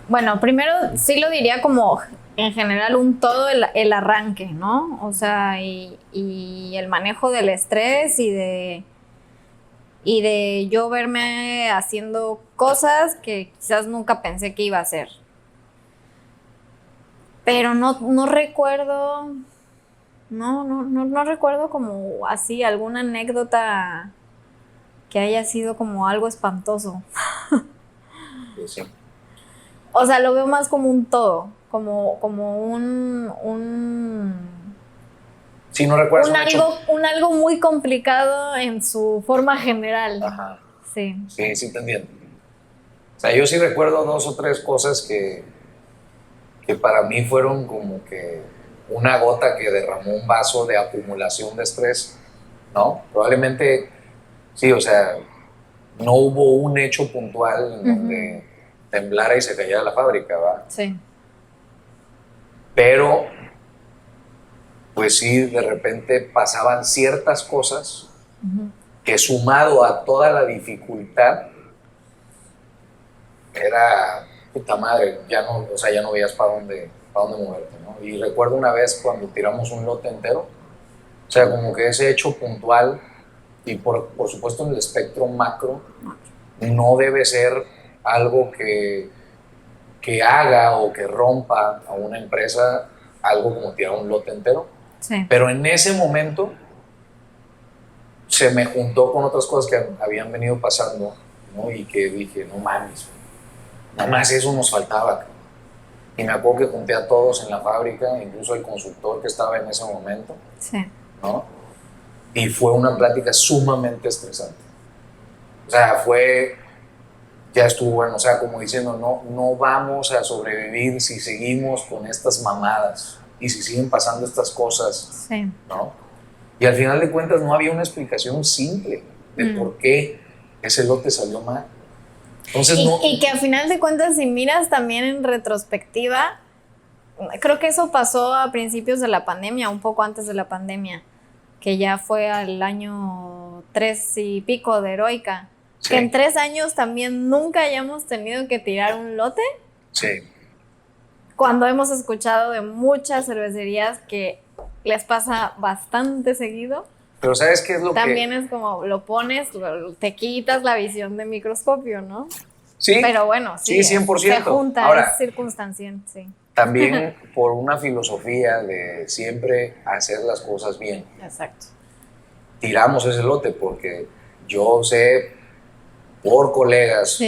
Bueno, primero sí lo diría como en general todo el arranque, ¿no? O sea, y el manejo del estrés y de yo verme haciendo cosas que quizás nunca pensé que iba a hacer. Pero no recuerdo, no recuerdo como así alguna anécdota que haya sido como algo espantoso. Sí. O sea, lo veo más como un todo, como un sí, no recuerdas un algo muy complicado en su forma general. Ajá. Sí, te entiendo. O sea, yo sí recuerdo 2 o 3 cosas que para mí fueron como que una gota que derramó un vaso de acumulación de estrés, ¿no? Probablemente, sí, o sea, no hubo un hecho puntual en donde temblara y se cayera la fábrica, ¿va? Sí. Pero, pues sí, de repente pasaban ciertas cosas que sumado a toda la dificultad, era, puta madre, ya no veías para dónde moverte, ¿no? Y recuerdo una vez cuando tiramos un lote entero, o sea, como que ese hecho puntual y por supuesto en el espectro macro, no debe ser algo que haga o que rompa a una empresa algo como tirar un lote entero. Sí. Pero en ese momento se me juntó con otras cosas que habían venido pasando, ¿no? Y que dije, no mames, nada más eso nos faltaba. Y me acuerdo que junté a todos en la fábrica, incluso el consultor que estaba en ese momento, Sí. ¿no? Y fue una plática sumamente estresante. O sea, ya estuvo bueno, o sea, como diciendo, no vamos a sobrevivir si seguimos con estas mamadas y si siguen pasando estas cosas, Sí. ¿no? Y al final de cuentas no había una explicación simple de por qué ese lote salió mal. Entonces, y que al final de cuentas, si miras también en retrospectiva, creo que eso pasó a principios de la pandemia, un poco antes de la pandemia, que ya fue al año 3 y pico de Heroica. Sí. Que en 3 años también nunca hayamos tenido que tirar un lote. Sí. Cuando hemos escuchado de muchas cervecerías que les pasa bastante seguido. Pero ¿sabes qué es lo también es como lo pones, te quitas la visión de microscopio, ¿no? Sí. Pero bueno, sí, 100%. Se junta, ahora, es circunstancial, sí. También por una filosofía de siempre hacer las cosas bien. Exacto. Tiramos ese lote porque yo sé por colegas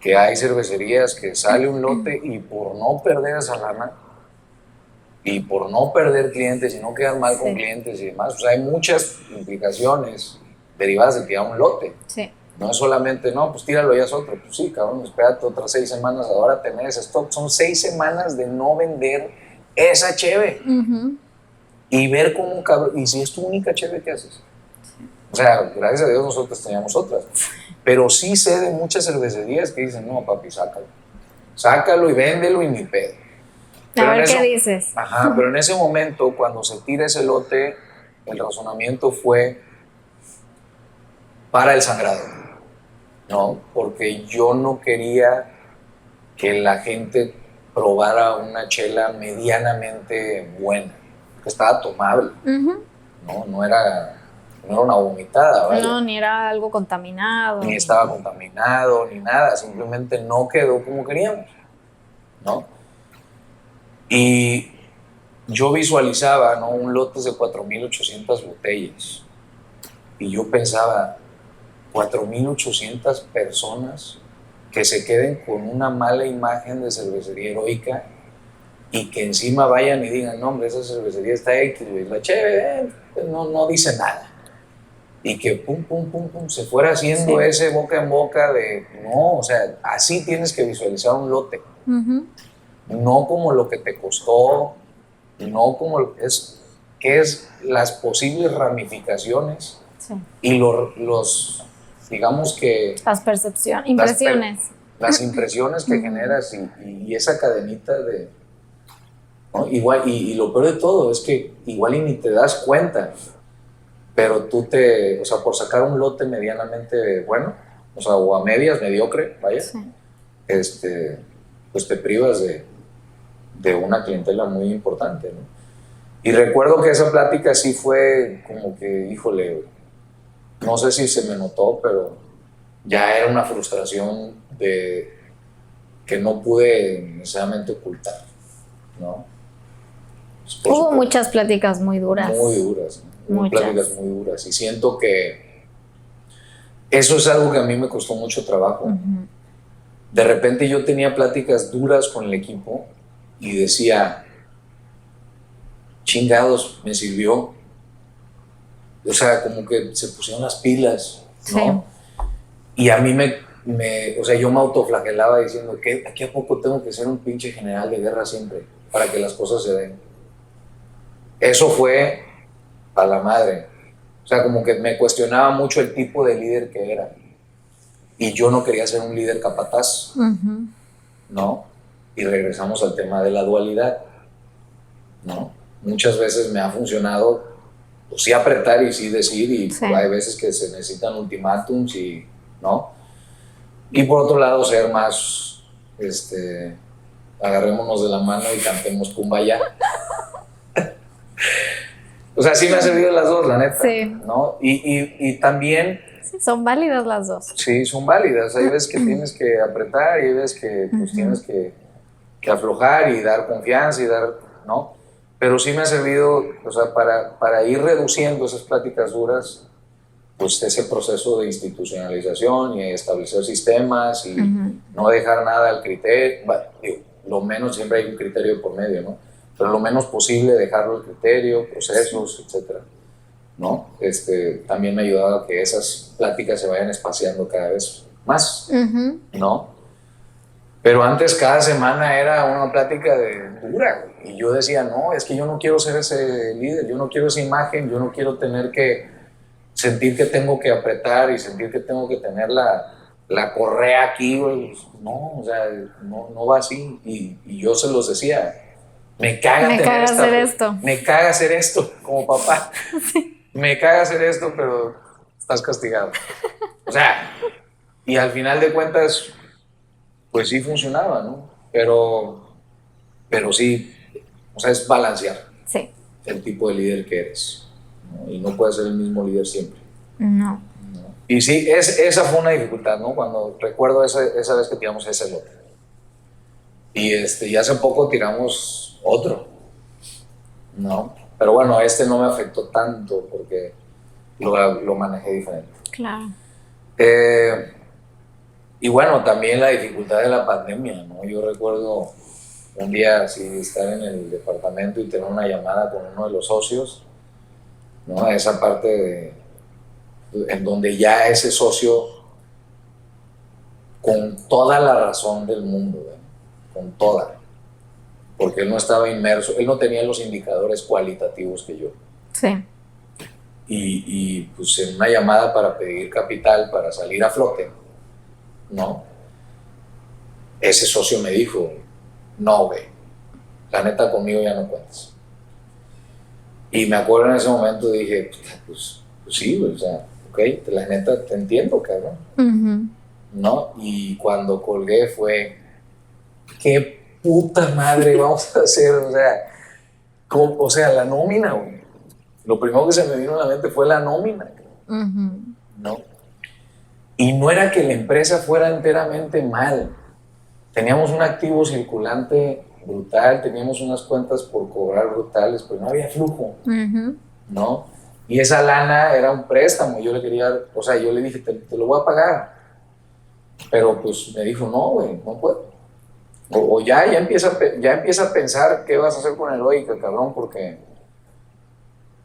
que hay cervecerías que sale un lote y por no perder esa lana y por no perder clientes y no quedar mal con clientes y demás, o sea, hay muchas implicaciones derivadas de tirar un lote. Sí. No es solamente, no, pues tíralo, ya es otro. Pues sí, cabrón, espérate otras 6 semanas, ahora tener ese stock. Son 6 semanas de no vender esa cheve. Y ver cómo, cabrón, y si es tu única cheve, ¿qué haces? O sea, gracias a Dios nosotros teníamos otras. Pero sí sé de muchas cervecerías que dicen, no, papi, sácalo. Sácalo y véndelo y ni pedo. Pero a ver qué dices. Ajá, pero en ese momento, cuando se tira ese lote, el razonamiento fue para el sangrado, ¿no? Porque yo no quería que la gente probara una chela medianamente buena, que estaba tomable, ¿no? No era una vomitada, ¿vale? No, ni era algo contaminado. Ni estaba contaminado, ni nada, simplemente no quedó como queríamos, ¿no? Y yo visualizaba, ¿no? Un lote de 4,800 botellas. Y yo pensaba, 4,800 personas que se queden con una mala imagen de cervecería Heroica y que encima vayan y digan, no, hombre, esa cervecería está X, güey, la chévere, no dice nada. Y que pum, pum, pum, pum, se fuera haciendo ese boca en boca de, no, o sea, así tienes que visualizar un lote. No como lo que te costó, no como qué es las posibles ramificaciones y los digamos que las percepciones, impresiones. Las impresiones que generas y esa cadenita de, ¿no? Igual, y lo peor de todo es que igual y ni te das cuenta, pero tú o sea, por sacar un lote medianamente bueno, o sea, o a medias, mediocre, vaya, pues te privas de una clientela muy importante, ¿no? Y recuerdo que esa plática sí fue como que, híjole, no sé si se me notó, pero ya era una frustración que no pude necesariamente ocultar, ¿no? Pues, hubo muchas pláticas muy duras. Muy duras, ¿no? Hubo pláticas muy duras. Y siento que eso es algo que a mí me costó mucho trabajo. De repente yo tenía pláticas duras con el equipo y decía, chingados, me sirvió. O sea, como que se pusieron las pilas, ¿no? Y a mí o sea, yo me autoflagelaba diciendo que aquí a poco tengo que ser un pinche general de guerra siempre para que las cosas se den. Eso fue a la madre. O sea, como que me cuestionaba mucho el tipo de líder que era. Y yo no quería ser un líder capataz, ¿no? Y regresamos al tema de la dualidad, ¿no? Muchas veces me ha funcionado, pues sí apretar y sí decir, y hay veces que se necesitan ultimátums, y, ¿no? Y por otro lado, ser más, agarrémonos de la mano y cantemos Kumbaya. O sea, sí me ha servido las dos, la neta. Sí. ¿No? Y también... Sí, son válidas las dos. Sí, son válidas. Hay veces que tienes que apretar y hay veces que pues, tienes que aflojar y dar confianza y dar, ¿no? Pero sí me ha servido, o sea, para ir reduciendo esas pláticas duras, pues ese proceso de institucionalización y establecer sistemas y no dejar nada al criterio. Lo menos, siempre hay un criterio por medio, ¿no? Pero lo menos posible dejarlo al criterio, procesos, etcétera, ¿no? También me ha ayudado a que esas pláticas se vayan espaciando cada vez más, ¿no? Pero antes cada semana era una plática dura y yo decía, no, es que yo no quiero ser ese líder, yo no quiero esa imagen, yo no quiero tener que sentir que tengo que apretar y sentir que tengo que tener la correa aquí, güey. No, o sea, no va así. Y yo se los decía, me caga hacer esto. Me caga hacer esto como papá. Sí. Me caga hacer esto, pero estás castigado. O sea, y al final de cuentas, pues sí funcionaba, ¿no? Pero sí, o sea, es balancear el tipo de líder que eres, ¿no? Y no puedes ser el mismo líder siempre. No. Y sí, esa fue una dificultad, ¿no? Cuando recuerdo esa vez que tiramos ese lote. Y hace poco tiramos otro, ¿no? Pero bueno, no me afectó tanto porque lo manejé diferente. Claro. Y bueno, también la dificultad de la pandemia, ¿no? Yo recuerdo un día así estar en el departamento y tener una llamada con uno de los socios, ¿no? Esa parte en donde ya ese socio, con toda la razón del mundo, ¿eh? Con toda, porque él no estaba inmerso, él no tenía los indicadores cualitativos que yo. Sí. Y pues en una llamada para pedir capital para salir a flote, ¿no? Ese socio me dijo, no, güey, la neta conmigo ya no cuentas. Y me acuerdo en ese momento, dije, pues sí, güey, o sea, ok, la neta te entiendo, cabrón. ¿No? Y cuando colgué fue, ¿qué puta madre vamos a hacer? O sea, la nómina, güey. Lo primero que se me vino a la mente fue la nómina, ¿no? Y no era que la empresa fuera enteramente mal. Teníamos un activo circulante brutal, teníamos unas cuentas por cobrar brutales, pero no había flujo, ¿no? Y esa lana era un préstamo, yo le dije, te lo voy a pagar. Pero pues me dijo, no, güey, no puedo. O ya empieza a pensar qué vas a hacer con Heroica, cabrón, porque...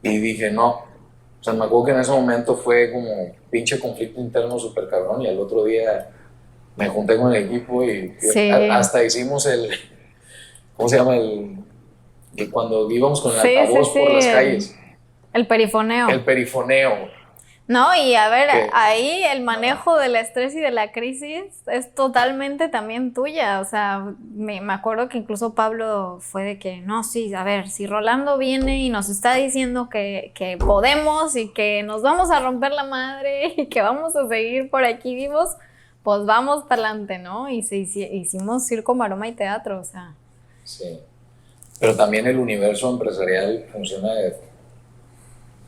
Y dije, no. O sea, me acuerdo que en ese momento fue como pinche conflicto interno súper cabrón y al otro día me junté con el equipo y hasta hicimos ¿cómo se llama? Cuando íbamos con el altavoz por las calles. El perifoneo. El perifoneo. No, y a ver, ahí el manejo del estrés y de la crisis es totalmente también tuya. O sea, me acuerdo que incluso Pablo fue de que, no, sí, a ver, si Rolando viene y nos está diciendo que podemos y que nos vamos a romper la madre y que vamos a seguir por aquí vivos, pues vamos para adelante, ¿no? Y hicimos circo, maroma y teatro, o sea. Sí, pero también el universo empresarial funciona de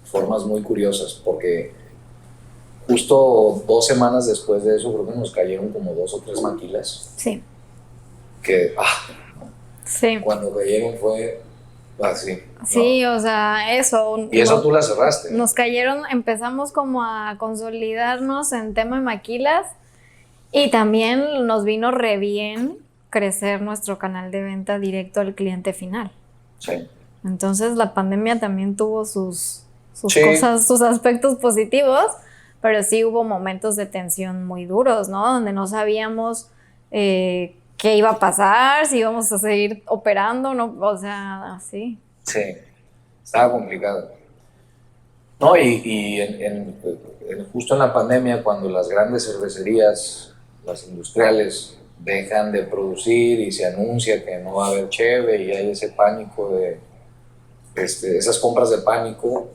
formas muy curiosas porque... Justo 2 semanas después de eso, creo que nos cayeron como 2 o 3 maquilas. Sí. Que, sí. Cuando cayeron fue así. Sí, ¿no? O sea, eso. Y eso tú la cerraste. Nos cayeron, empezamos como a consolidarnos en tema de maquilas y también nos vino re bien crecer nuestro canal de venta directo al cliente final. Sí. Entonces la pandemia también tuvo sus cosas, sus aspectos positivos. Pero sí hubo momentos de tensión muy duros, ¿no? Donde no sabíamos qué iba a pasar, si íbamos a seguir operando, ¿no? O sea, así. Sí, estaba complicado. No, y justo en la pandemia, cuando las grandes cervecerías, las industriales, dejan de producir y se anuncia que no va a haber cheve y hay ese pánico esas compras de pánico,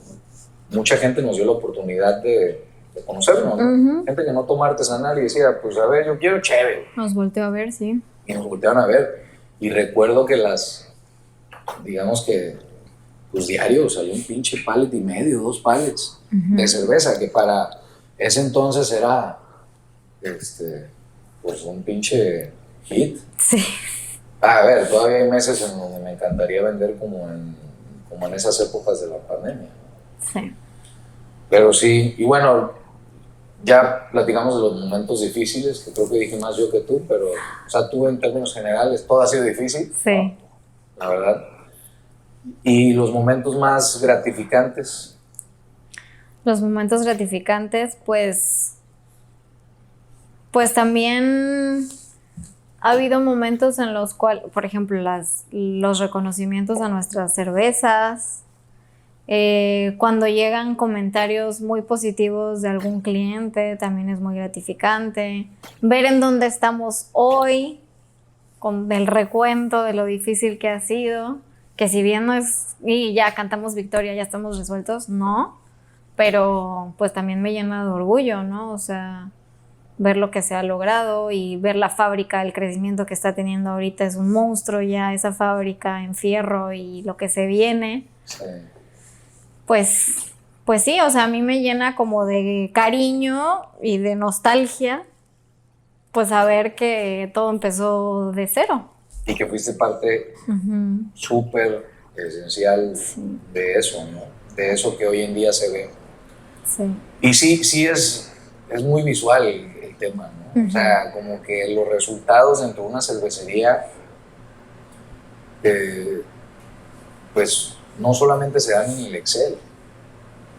mucha gente nos dio la oportunidad de conocernos, ¿no? Gente que no toma artesanal y decía, pues a ver, yo quiero chévere. Nos volteó a ver, sí. Y nos voltearon a ver. Y recuerdo que pues diario salía un pinche pallet y medio, 2 pallets de cerveza, que para ese entonces era pues un pinche hit. Sí. A ver, todavía hay meses en donde me encantaría vender como en esas épocas de la pandemia. Sí. Pero sí, y bueno, ya platicamos de los momentos difíciles, que creo que dije más yo que tú, pero, o sea, tú en términos generales, todo ha sido difícil, Sí. ¿no? La verdad. Y los momentos más gratificantes. Los momentos gratificantes, pues también ha habido momentos en los cuales, por ejemplo, los reconocimientos a nuestras cervezas, cuando llegan comentarios muy positivos de algún cliente, también es muy gratificante. Ver en dónde estamos hoy, con el recuento de lo difícil que ha sido, que si bien no es, y ya cantamos victoria, ya estamos resueltos, no, pero pues también me llena de orgullo, ¿no? O sea, ver lo que se ha logrado y ver la fábrica, el crecimiento que está teniendo ahorita es un monstruo ya, esa fábrica en Fierro y lo que se viene. Sí. Pues sí, o sea, a mí me llena como de cariño y de nostalgia, pues saber que todo empezó de cero. Y que fuiste parte súper esencial de eso, ¿no? De eso que hoy en día se ve. Sí. Y sí es muy visual el tema, ¿no? O sea, como que los resultados dentro de una cervecería, pues no solamente se dan en el Excel,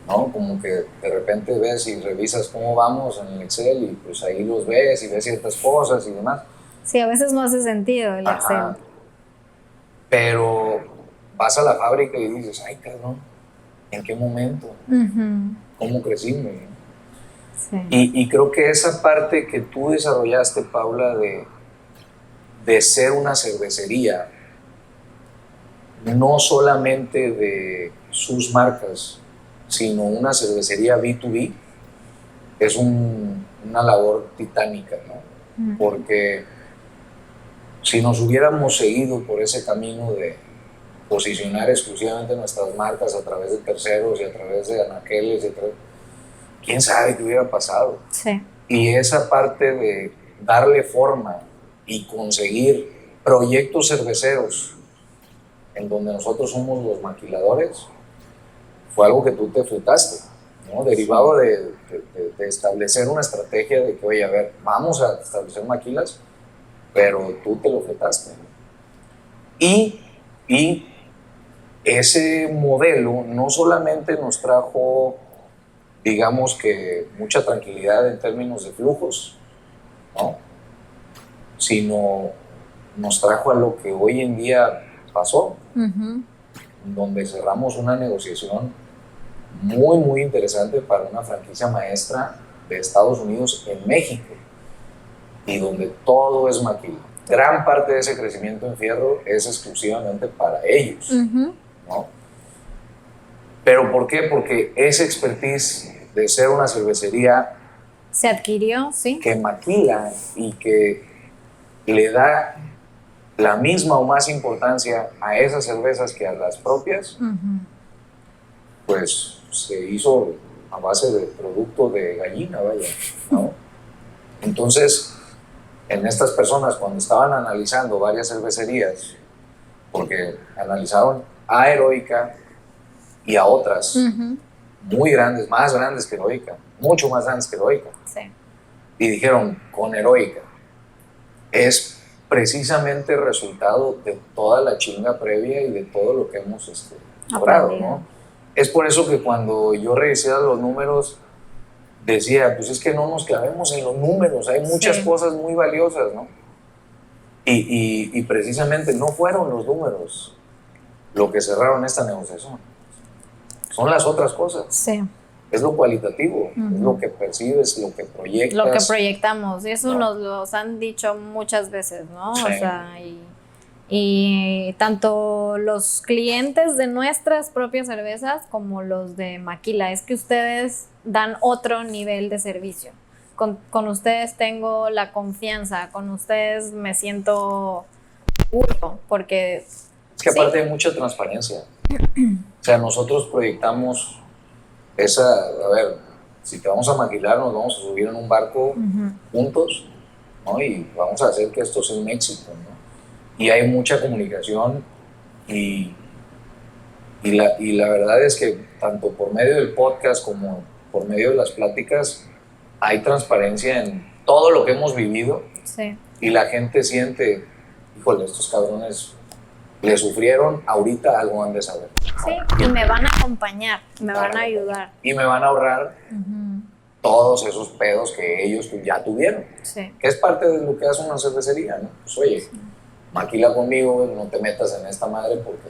¿no? Como que de repente ves y revisas cómo vamos en el Excel y pues ahí los ves y ves ciertas cosas y demás. Sí, a veces no hace sentido el Excel. Pero vas a la fábrica y dices, ay, cabrón, ¿en qué momento? ¿Cómo crecimos? ¿No? Sí. Y creo que esa parte que tú desarrollaste, Paula, de ser una cervecería, no solamente de sus marcas, sino una cervecería B2B, es una labor titánica, ¿no? Porque si nos hubiéramos seguido por ese camino de posicionar exclusivamente nuestras marcas a través de terceros y a través de anaqueles, quién sabe qué hubiera pasado. Sí. Y esa parte de darle forma y conseguir proyectos cerveceros en donde nosotros somos los maquiladores, fue algo que tú te fletaste, ¿no? Derivado de establecer una estrategia de que, oye, a ver, vamos a establecer maquilas, pero tú te lo fletaste. Y ese modelo no solamente nos trajo, digamos que, mucha tranquilidad en términos de flujos, ¿no? Sino nos trajo a lo que hoy en día pasó, donde cerramos una negociación muy, muy interesante para una franquicia maestra de Estados Unidos en México, y donde todo es maquila. Gran parte de ese crecimiento en Fierro es exclusivamente para ellos, ¿no? ¿Pero por qué? Porque esa expertise de ser una cervecería se adquirió, sí, que maquila y que le da la misma o más importancia a esas cervezas que a las propias, pues se hizo a base de producto de gallina, vaya, ¿no? Entonces, en estas personas, cuando estaban analizando varias cervecerías, porque analizaron a Heroica y a otras muy grandes, más grandes que Heroica, mucho más grandes que Heroica, sí, y dijeron, con Heroica es precisamente el resultado de toda la chinga previa y de todo lo que hemos logrado, ¿no? Es por eso que cuando yo revisé los números, decía, pues es que no nos clavemos en los números, hay muchas cosas muy valiosas, ¿no? Y precisamente no fueron los números lo que cerraron esta negociación, son las otras cosas. Sí. Es lo cualitativo, es lo que percibes, lo que proyectas. Lo que proyectamos, y eso nos lo han dicho muchas veces, ¿no? Sí. O sea, y tanto los clientes de nuestras propias cervezas como los de Maquila, es que ustedes dan otro nivel de servicio. Con ustedes tengo la confianza, con ustedes me siento seguro, porque... Es que aparte hay mucha transparencia. O sea, nosotros proyectamos a ver, si te vamos a maquilar, nos vamos a subir en un barco juntos, ¿no? Y vamos a hacer que esto sea un éxito, ¿no? Y hay mucha comunicación y la verdad es que tanto por medio del podcast como por medio de las pláticas hay transparencia en todo lo que hemos vivido. Sí. Y la gente siente, híjole, estos cabrones le sufrieron, ahorita algo han de saber. Sí, y me van a acompañar, me van a ayudar. Y me van a ahorrar todos esos pedos que ellos ya tuvieron. Sí. Que es parte de lo que hace una cervecería, ¿no? Pues oye, maquila conmigo, no te metas en esta madre porque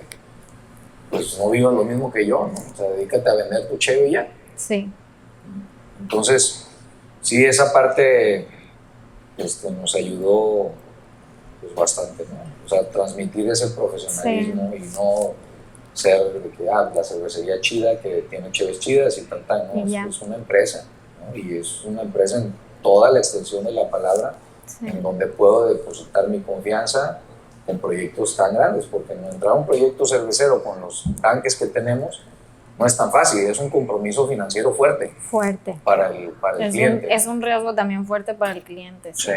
pues no vivas lo mismo que yo, ¿no? O sea, dedícate a vender tu cheve y ya. Sí. Entonces, sí, esa parte nos ayudó pues, bastante, ¿no? O sea, transmitir ese profesionalismo y no ser de que la cervecería chida, que tiene cheves chidas y tal, ¿no? Es una empresa, ¿no? Y es una empresa en toda la extensión de la palabra, en donde puedo depositar mi confianza en proyectos tan grandes, porque no entrar a un proyecto cervecero con los tanques que tenemos no es tan fácil, es un compromiso financiero fuerte. Fuerte. Para el cliente. Es un riesgo también fuerte para el cliente. Sí.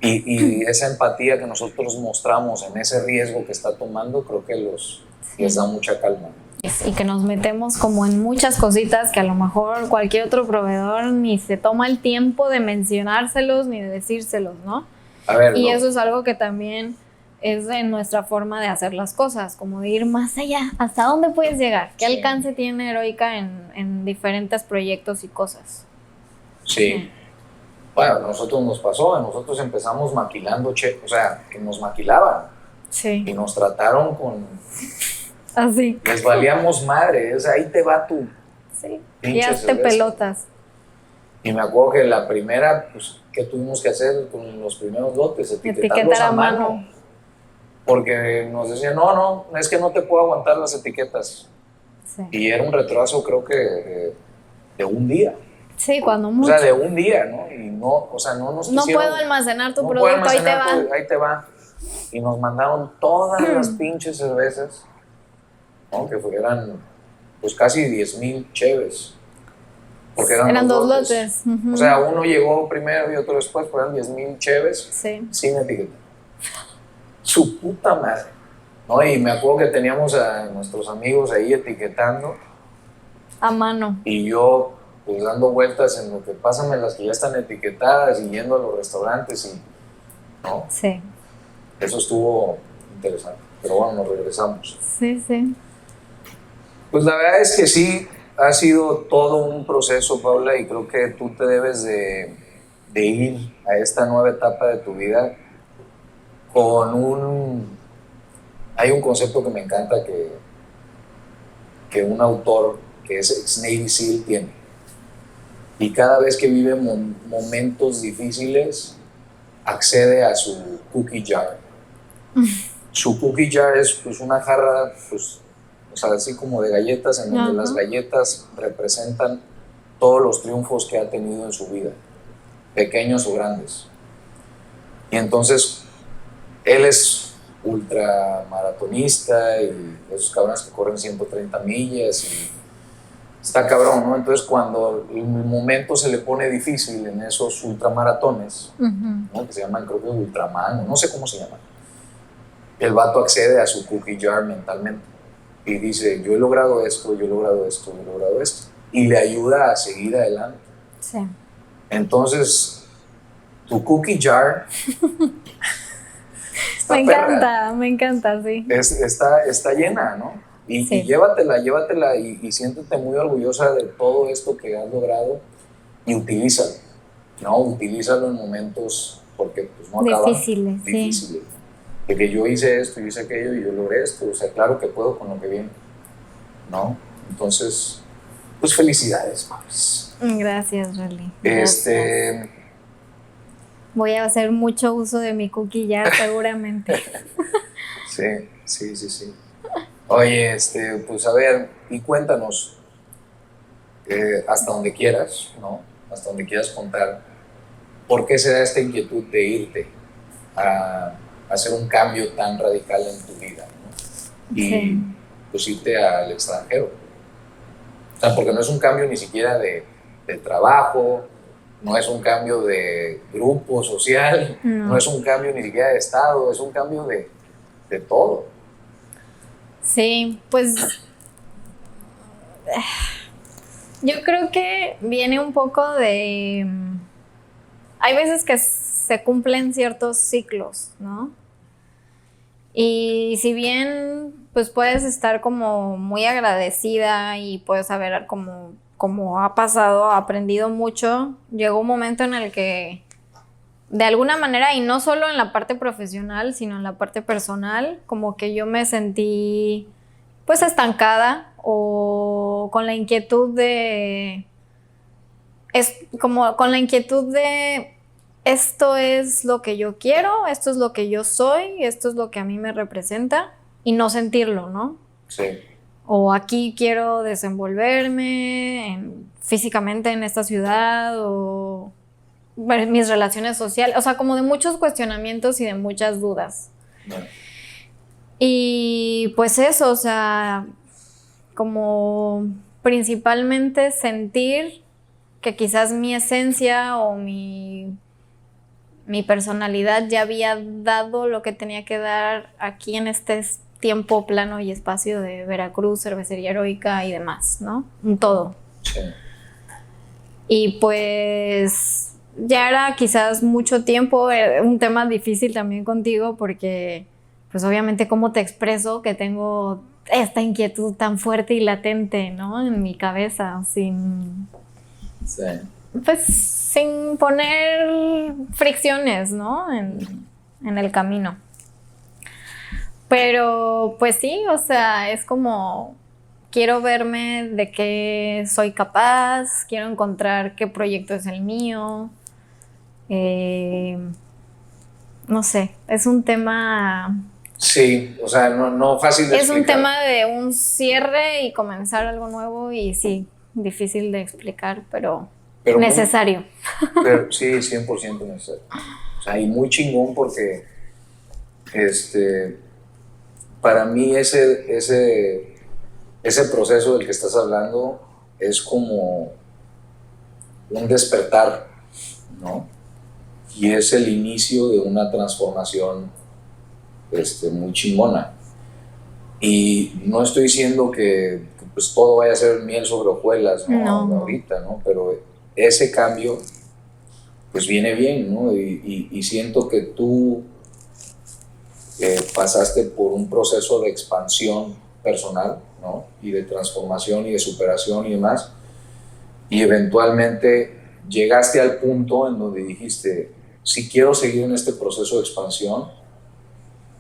Y esa empatía que nosotros mostramos en ese riesgo que está tomando, creo que les da mucha calma. Y que nos metemos como en muchas cositas que a lo mejor cualquier otro proveedor ni se toma el tiempo de mencionárselos ni de decírselos, ¿no? A ver, y eso es algo que también es de nuestra forma de hacer las cosas, como de ir más allá. ¿Hasta dónde puedes llegar? ¿Qué alcance tiene Heroica en diferentes proyectos y cosas? Sí. Bueno, a nosotros nos pasó, nosotros empezamos maquilando, o sea, que nos maquilaban. Sí. Y nos trataron con... Así. Les valíamos madre, o sea, ahí te va tu... Sí, y hazte pelotas. Y me acuerdo que la primera, pues, ¿qué tuvimos que hacer con los primeros lotes? Etiquetarlos a mano. Porque nos decían, no, es que no te puedo aguantar las etiquetas. Sí. Y era un retraso, creo que de un día. Sí, cuando mucho. O sea, de un día, ¿no? Y no, o sea, no nos quisieron... No puedo almacenar tu producto, ahí te va. Ahí te va. Y nos mandaron todas las pinches cervezas, ¿no? Que eran, pues, casi 10,000 cheves. Porque eran dos lotes. O sea, uno llegó primero y otro después, pero eran 10,000 cheves sin etiqueta. Su puta madre, ¿no? Y me acuerdo que teníamos a nuestros amigos ahí etiquetando. A mano. Y yo, pues, dando vueltas en lo que pásame las que ya están etiquetadas y yendo a los restaurantes y, ¿no? Sí. Eso estuvo interesante. Pero bueno, nos regresamos. Sí. Pues la verdad es que sí, ha sido todo un proceso, Paula, y creo que tú te debes de ir a esta nueva etapa de tu vida hay un concepto que me encanta que un autor que es ex Navy SEAL tiene. Y cada vez que vive momentos difíciles, accede a su cookie jar. Su cookie jar es, pues, una jarra, pues, o sea, así como de galletas, en donde las galletas representan todos los triunfos que ha tenido en su vida, pequeños o grandes. Y entonces, él es ultramaratonista y esos cabrones que corren 130 millas y está cabrón, ¿no? Entonces, cuando el momento se le pone difícil en esos ultramaratones, ¿no? Que se llaman, creo que Ultraman, no sé cómo se llaman, el vato accede a su cookie jar mentalmente y dice, yo he logrado esto, yo he logrado esto, yo he logrado esto, y le ayuda a seguir adelante. Sí. Entonces, tu cookie jar me encanta, sí. Está llena, ¿no? Y llévatela y siéntete muy orgullosa de todo esto que has logrado y utilízalo, ¿no? Utilízalo en momentos, porque pues no acaban difíciles. De que yo hice esto, yo hice aquello y yo logré esto, o sea, claro que puedo con lo que viene, ¿no? Entonces, pues felicidades, pues. Gracias, Rally. Voy a hacer mucho uso de mi cookie jar seguramente. Sí. Oye, pues a ver, y cuéntanos, hasta donde quieras, ¿no? Hasta donde quieras contar, ¿por qué se da esta inquietud de irte a hacer un cambio tan radical en tu vida, ¿no? pues irte al extranjero. O sea, porque no es un cambio ni siquiera de trabajo, no es un cambio de grupo social, no es un cambio ni siquiera de estado, es un cambio de todo. Sí, pues yo creo que viene un poco de... Hay veces que se cumplen ciertos ciclos, ¿no? Y si bien pues puedes estar como muy agradecida y puedes haber como ha pasado, aprendido mucho, llegó un momento en el que de alguna manera, y no solo en la parte profesional, sino en la parte personal, como que yo me sentí pues estancada o con la inquietud de... Es como con la inquietud de esto es lo que yo quiero, esto es lo que yo soy, esto es lo que a mí me representa, y no sentirlo, ¿no? Sí. O aquí quiero desenvolverme físicamente en esta ciudad, o mis relaciones sociales, o sea, como de muchos cuestionamientos y de muchas dudas. Bueno. Y pues eso, o sea, como principalmente sentir que quizás mi esencia o mi personalidad ya había dado lo que tenía que dar aquí en este tiempo, plano y espacio de Veracruz, Cervecería Heroica y demás, ¿no? Un todo. Sí. Y pues ya era quizás mucho tiempo, un tema difícil también contigo porque pues obviamente cómo te expreso que tengo esta inquietud tan fuerte y latente, ¿no? En mi cabeza, sin... Sí. Pues sin poner fricciones, ¿no? En el camino. Pero pues sí, o sea, es como quiero verme de qué soy capaz, quiero encontrar qué proyecto es el mío. No sé, es un tema... Sí, o sea, no fácil de explicar. Es un tema de un cierre y comenzar algo nuevo y sí, difícil de explicar, pero necesario. Pero sí, 100% necesario. O sea, y muy chingón porque para mí ese proceso del que estás hablando es como un despertar, ¿no? Y es el inicio de una transformación muy chingona. Y no estoy diciendo que pues todo vaya a ser miel sobre hojuelas, ¿no? No. Ahorita, ¿no? Pero ese cambio pues viene bien, ¿no? Y siento que tú pasaste por un proceso de expansión personal, ¿no? Y de transformación y de superación y demás, y eventualmente llegaste al punto en donde dijiste, si quiero seguir en este proceso de expansión,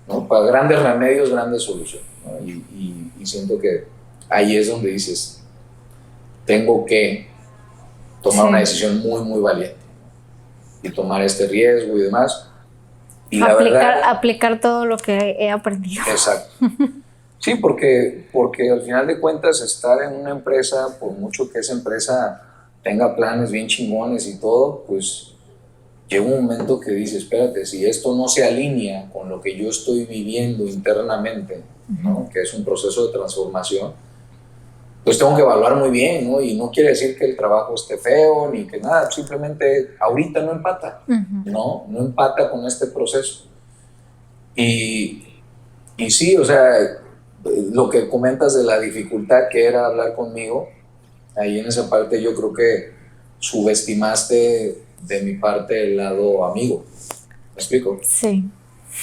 ¿no? Para grandes remedios, grandes soluciones, ¿no? Y siento que ahí es donde dices, tengo que tomar una decisión muy, muy valiente y tomar este riesgo y demás. Y aplicar todo lo que he aprendido. Exacto. Sí, porque al final de cuentas estar en una empresa, por mucho que esa empresa tenga planes bien chingones y todo, pues llega un momento que dices, espérate, si esto no se alinea con lo que yo estoy viviendo internamente, ¿no? Que es un proceso de transformación, pues tengo que evaluar muy bien, ¿no? Y no quiere decir que el trabajo esté feo ni que nada, simplemente ahorita no empata, no empata con este proceso. Y sí, o sea, lo que comentas de la dificultad que era hablar conmigo, ahí en esa parte yo creo que subestimaste de mi parte el lado amigo. ¿Me explico? Sí.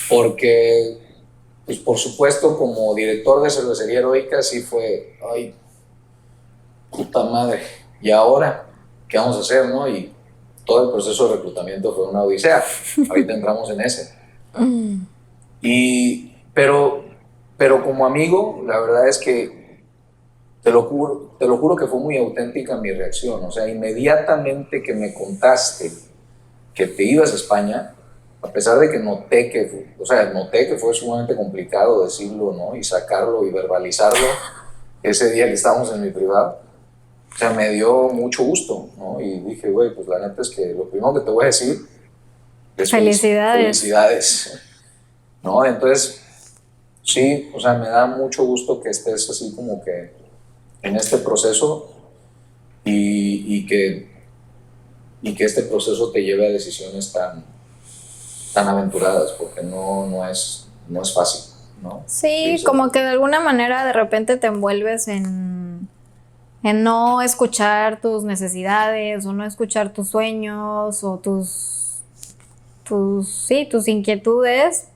Porque, pues por supuesto, como director de Cervecería Heroica, sí fue, ay, puta madre, ¿y ahora qué vamos a hacer, no? Y todo el proceso de reclutamiento fue una odisea. Ahorita entramos en ese. Pero como amigo, la verdad es que te lo juro que fue muy auténtica mi reacción. O sea, inmediatamente que me contaste que te ibas a España, a pesar de que noté que fue sumamente complicado decirlo, ¿no? Y sacarlo y verbalizarlo ese día que estábamos en mi privado, o sea, me dio mucho gusto, ¿no? Y dije, güey, pues la neta es que lo primero que te voy a decir es felicidades. Felicidades, ¿no? Entonces, Sí, o sea, me da mucho gusto que estés así como que en este proceso y que este proceso te lleve a decisiones tan aventuradas, porque no es fácil, ¿no? Sí, como que de alguna manera de repente te envuelves en no escuchar tus necesidades o no escuchar tus sueños o tus inquietudes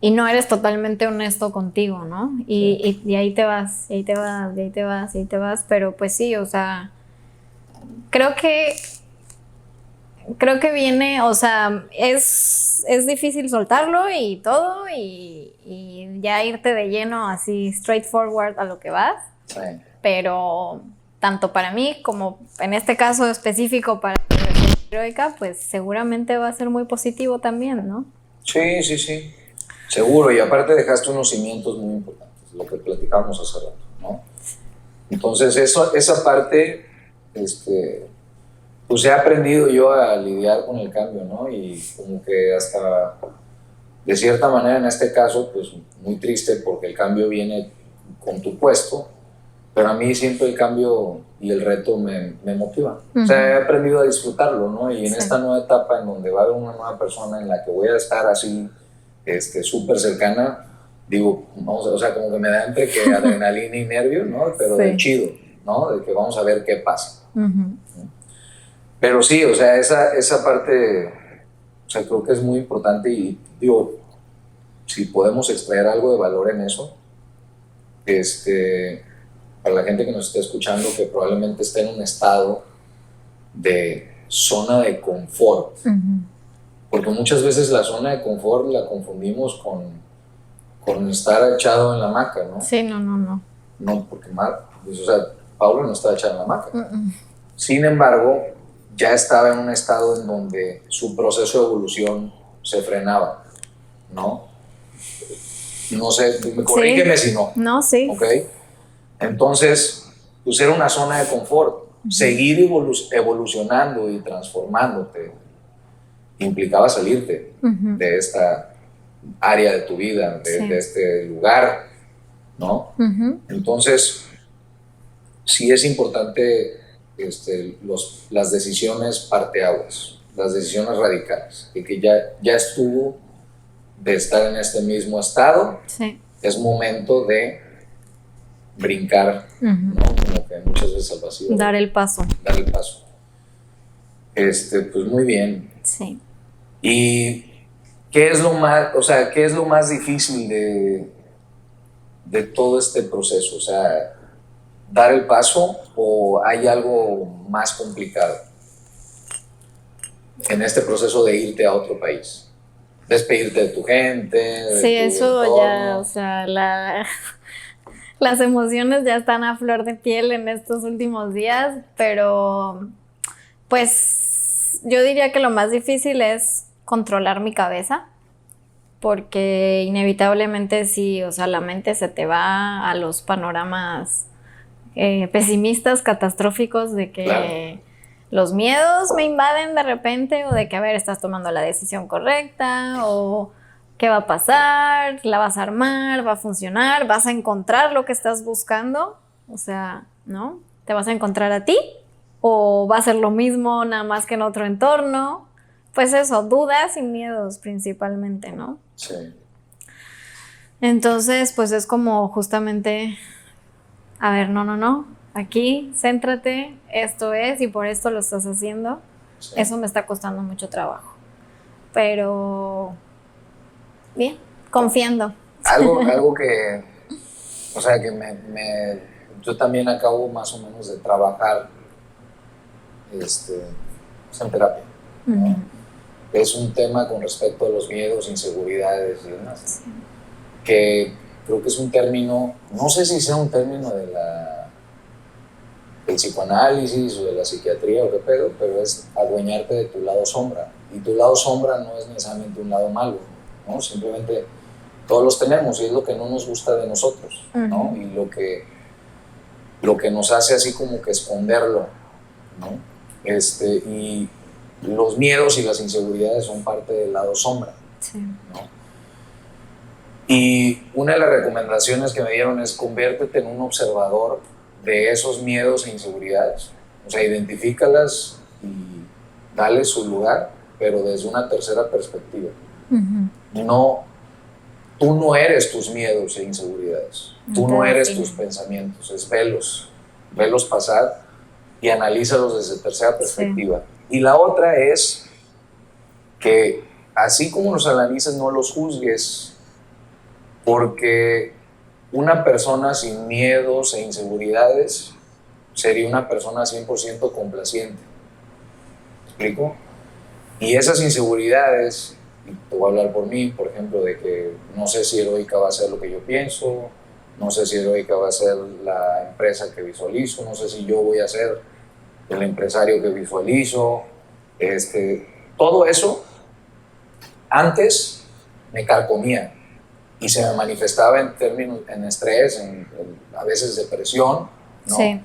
y no eres totalmente honesto contigo, ¿no? Y ahí te vas, y ahí te vas, y ahí te vas, y ahí te vas, pero pues sí, o sea, creo que viene, o sea, es difícil soltarlo y todo y ya irte de lleno así straightforward a lo que vas, Sí. pero tanto para mí como en este caso específico para Heroica, pues seguramente va a ser muy positivo también, ¿no? Sí, sí, sí, seguro, y aparte dejaste unos cimientos muy importantes, lo que platicábamos hace rato, ¿no? Entonces, esa parte, pues he aprendido yo a lidiar con el cambio, ¿no? Y como que hasta, de cierta manera, en este caso, pues muy triste porque el cambio viene con tu puesto, pero a mí siempre el cambio y el reto me motiva. O sea, he aprendido a disfrutarlo, ¿no? Y en esta nueva etapa en donde va a haber una nueva persona en la que voy a estar así, súper cercana, digo, vamos a, o sea, como que me da entre que adrenalina y nervio, ¿no? Pero del chido, ¿no? De que vamos a ver qué pasa. Pero sí, o sea, esa parte, o sea, creo que es muy importante y digo, si podemos extraer algo de valor en eso, para la gente que nos esté escuchando que probablemente esté en un estado de zona de confort, porque muchas veces la zona de confort la confundimos con estar echado en la hamaca, ¿no? Sí, no. No, porque pues, o sea, Pablo no estaba echado en la hamaca. Sin embargo, ya estaba en un estado en donde su proceso de evolución se frenaba, ¿no? No sé, corrígeme si no. No, sí. ¿Ok? Entonces, pues era una zona de confort. Seguir evolucionando y transformándote implicaba salirte de esta área de tu vida, de este lugar, ¿no? Entonces, sí es importante las decisiones parteaguas, las decisiones radicales, y que ya estuvo de estar en este mismo estado, es momento de brincar, ¿no? Como que muchas veces al vacío. Dar el paso. Dar el paso. Pues muy bien. Sí. ¿Y qué es lo más difícil de todo este proceso? O sea, ¿dar el paso o hay algo más complicado en este proceso de irte a otro país? Despedirte de tu gente. Sí, eso entorno. Ya, o sea, las emociones ya están a flor de piel en estos últimos días, pero pues yo diría que lo más difícil es controlar mi cabeza, porque inevitablemente sí, o sea, la mente se te va a los panoramas pesimistas, catastróficos de que... Claro. Los miedos me invaden de repente, o de que, a ver, estás tomando la decisión correcta, o qué va a pasar, la vas a armar, va a funcionar, vas a encontrar lo que estás buscando, o sea, ¿no? ¿Te vas a encontrar a ti? ¿O va a ser lo mismo, nada más que en otro entorno? Pues eso, dudas y miedos principalmente, ¿no? Sí. Entonces, pues es como justamente, a ver, no. Aquí, céntrate, esto es y por esto lo estás haciendo. Sí. Eso me está costando mucho trabajo. Pero, bien, confiando. Algo que, o sea, que yo también acabo más o menos de trabajar en terapia, ¿no? Es un tema con respecto a los miedos, inseguridades y demás. Sí. Que creo que es un término, no sé si sea un término del psicoanálisis o de la psiquiatría o qué pedo, pero es adueñarte de tu lado sombra. Y tu lado sombra no es necesariamente un lado malo, ¿no? Simplemente todos los tenemos y es lo que no nos gusta de nosotros, ¿no? Y lo que nos hace así como que esconderlo, ¿no? Y los miedos y las inseguridades son parte del lado sombra, ¿no? Y una de las recomendaciones que me dieron es conviértete en un observador de esos miedos e inseguridades. O sea, identifícalas y dale su lugar, pero desde una tercera perspectiva. No, tú no eres tus miedos e inseguridades. Tú no eres tus pensamientos. Es velos pasar y analízalos desde tercera perspectiva. Sí. Y la otra es que así como los analices, no los juzgues, porque una persona sin miedos e inseguridades sería una persona 100% complaciente. ¿Me explico? Y esas inseguridades, y te voy a hablar por mí, por ejemplo, de que no sé si Heroica va a ser lo que yo pienso, no sé si Heroica va a ser la empresa que visualizo, no sé si yo voy a ser el empresario que visualizo. Todo eso antes me carcomía y se me manifestaba en estrés, a veces depresión, ¿no? Sí.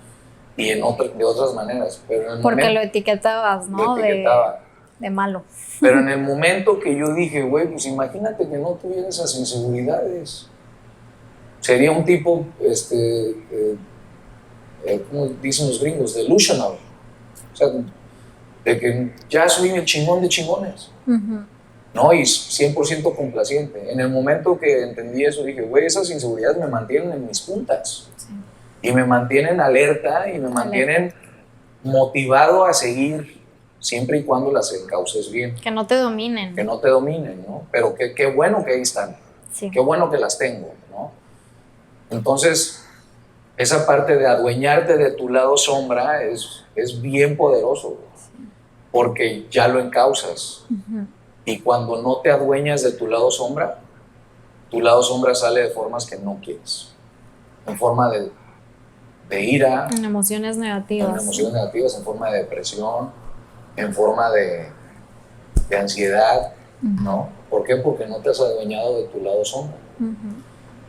Y de otras maneras. Pero en el porque lo etiquetabas, ¿no? Lo etiquetaba. De malo. Pero en el momento que yo dije, güey, pues imagínate que no tuviera esas inseguridades. Sería un tipo, como dicen los gringos, delusional. O sea, de que ya soy el chingón de chingones. ¿No? Y 100% complaciente. En el momento que entendí eso, dije, güey, esas inseguridades me mantienen en mis puntas. Sí. Y me mantienen alerta y me mantienen motivado a seguir, siempre y cuando las encauces bien. Que no te dominen. Que no te dominen, ¿no? Pero qué bueno que ahí están. Sí. Qué bueno que las tengo, ¿no? Entonces, esa parte de adueñarte de tu lado sombra es bien poderoso, porque ya lo encauzas. Y cuando no te adueñas de tu lado sombra sale de formas que no quieres. En forma de ira. En emociones negativas. En emociones negativas, en forma de depresión, en forma de ansiedad, ¿no? ¿Por qué? Porque no te has adueñado de tu lado sombra.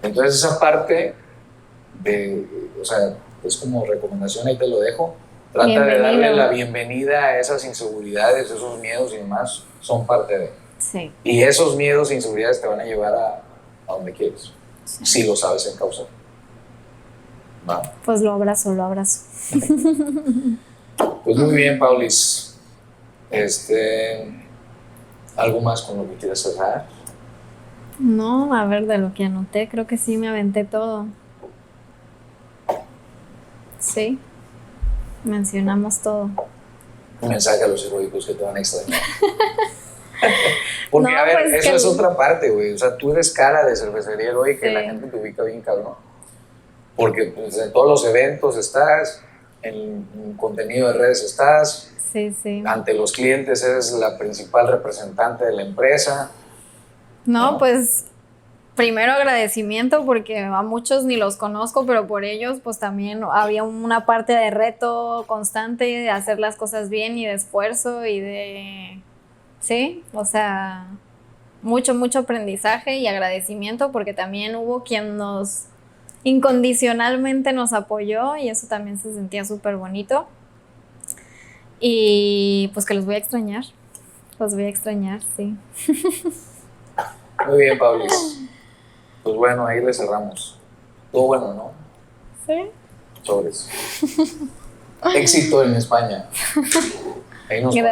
Entonces esa parte o sea, es como recomendación, ahí te lo dejo. Trata de darle la bienvenida a esas inseguridades, esos miedos y demás, son parte de. Sí. Y esos miedos e inseguridades te van a llevar a donde quieres, si lo sabes encauzar. ¿Va? Pues lo abrazo. Pues muy bien, Paulis. ¿Algo más con lo que quieras cerrar? No, a ver, de lo que anoté, creo que sí me aventé todo. Sí. Mencionamos todo. Un mensaje a los heroicos que te van a extrañar. Porque, no, a ver, pues eso es otra parte, güey. O sea, tú eres cara de cervecería heroica y la gente te ubica bien cabrón. Porque pues, en todos los eventos estás, en contenido de redes estás. Sí. Ante los clientes eres la principal representante de la empresa. No, pues primero agradecimiento porque a muchos ni los conozco, pero por ellos pues también había una parte de reto constante de hacer las cosas bien y de esfuerzo y de... Sí, o sea, mucho aprendizaje y agradecimiento porque también hubo quien incondicionalmente nos apoyó y eso también se sentía súper bonito. Y pues que los voy a extrañar, sí. Muy bien, Paulis. Pues bueno, ahí le cerramos. Todo bueno, ¿no? Sí. Sobres. Éxito en España. Ahí nos vemos.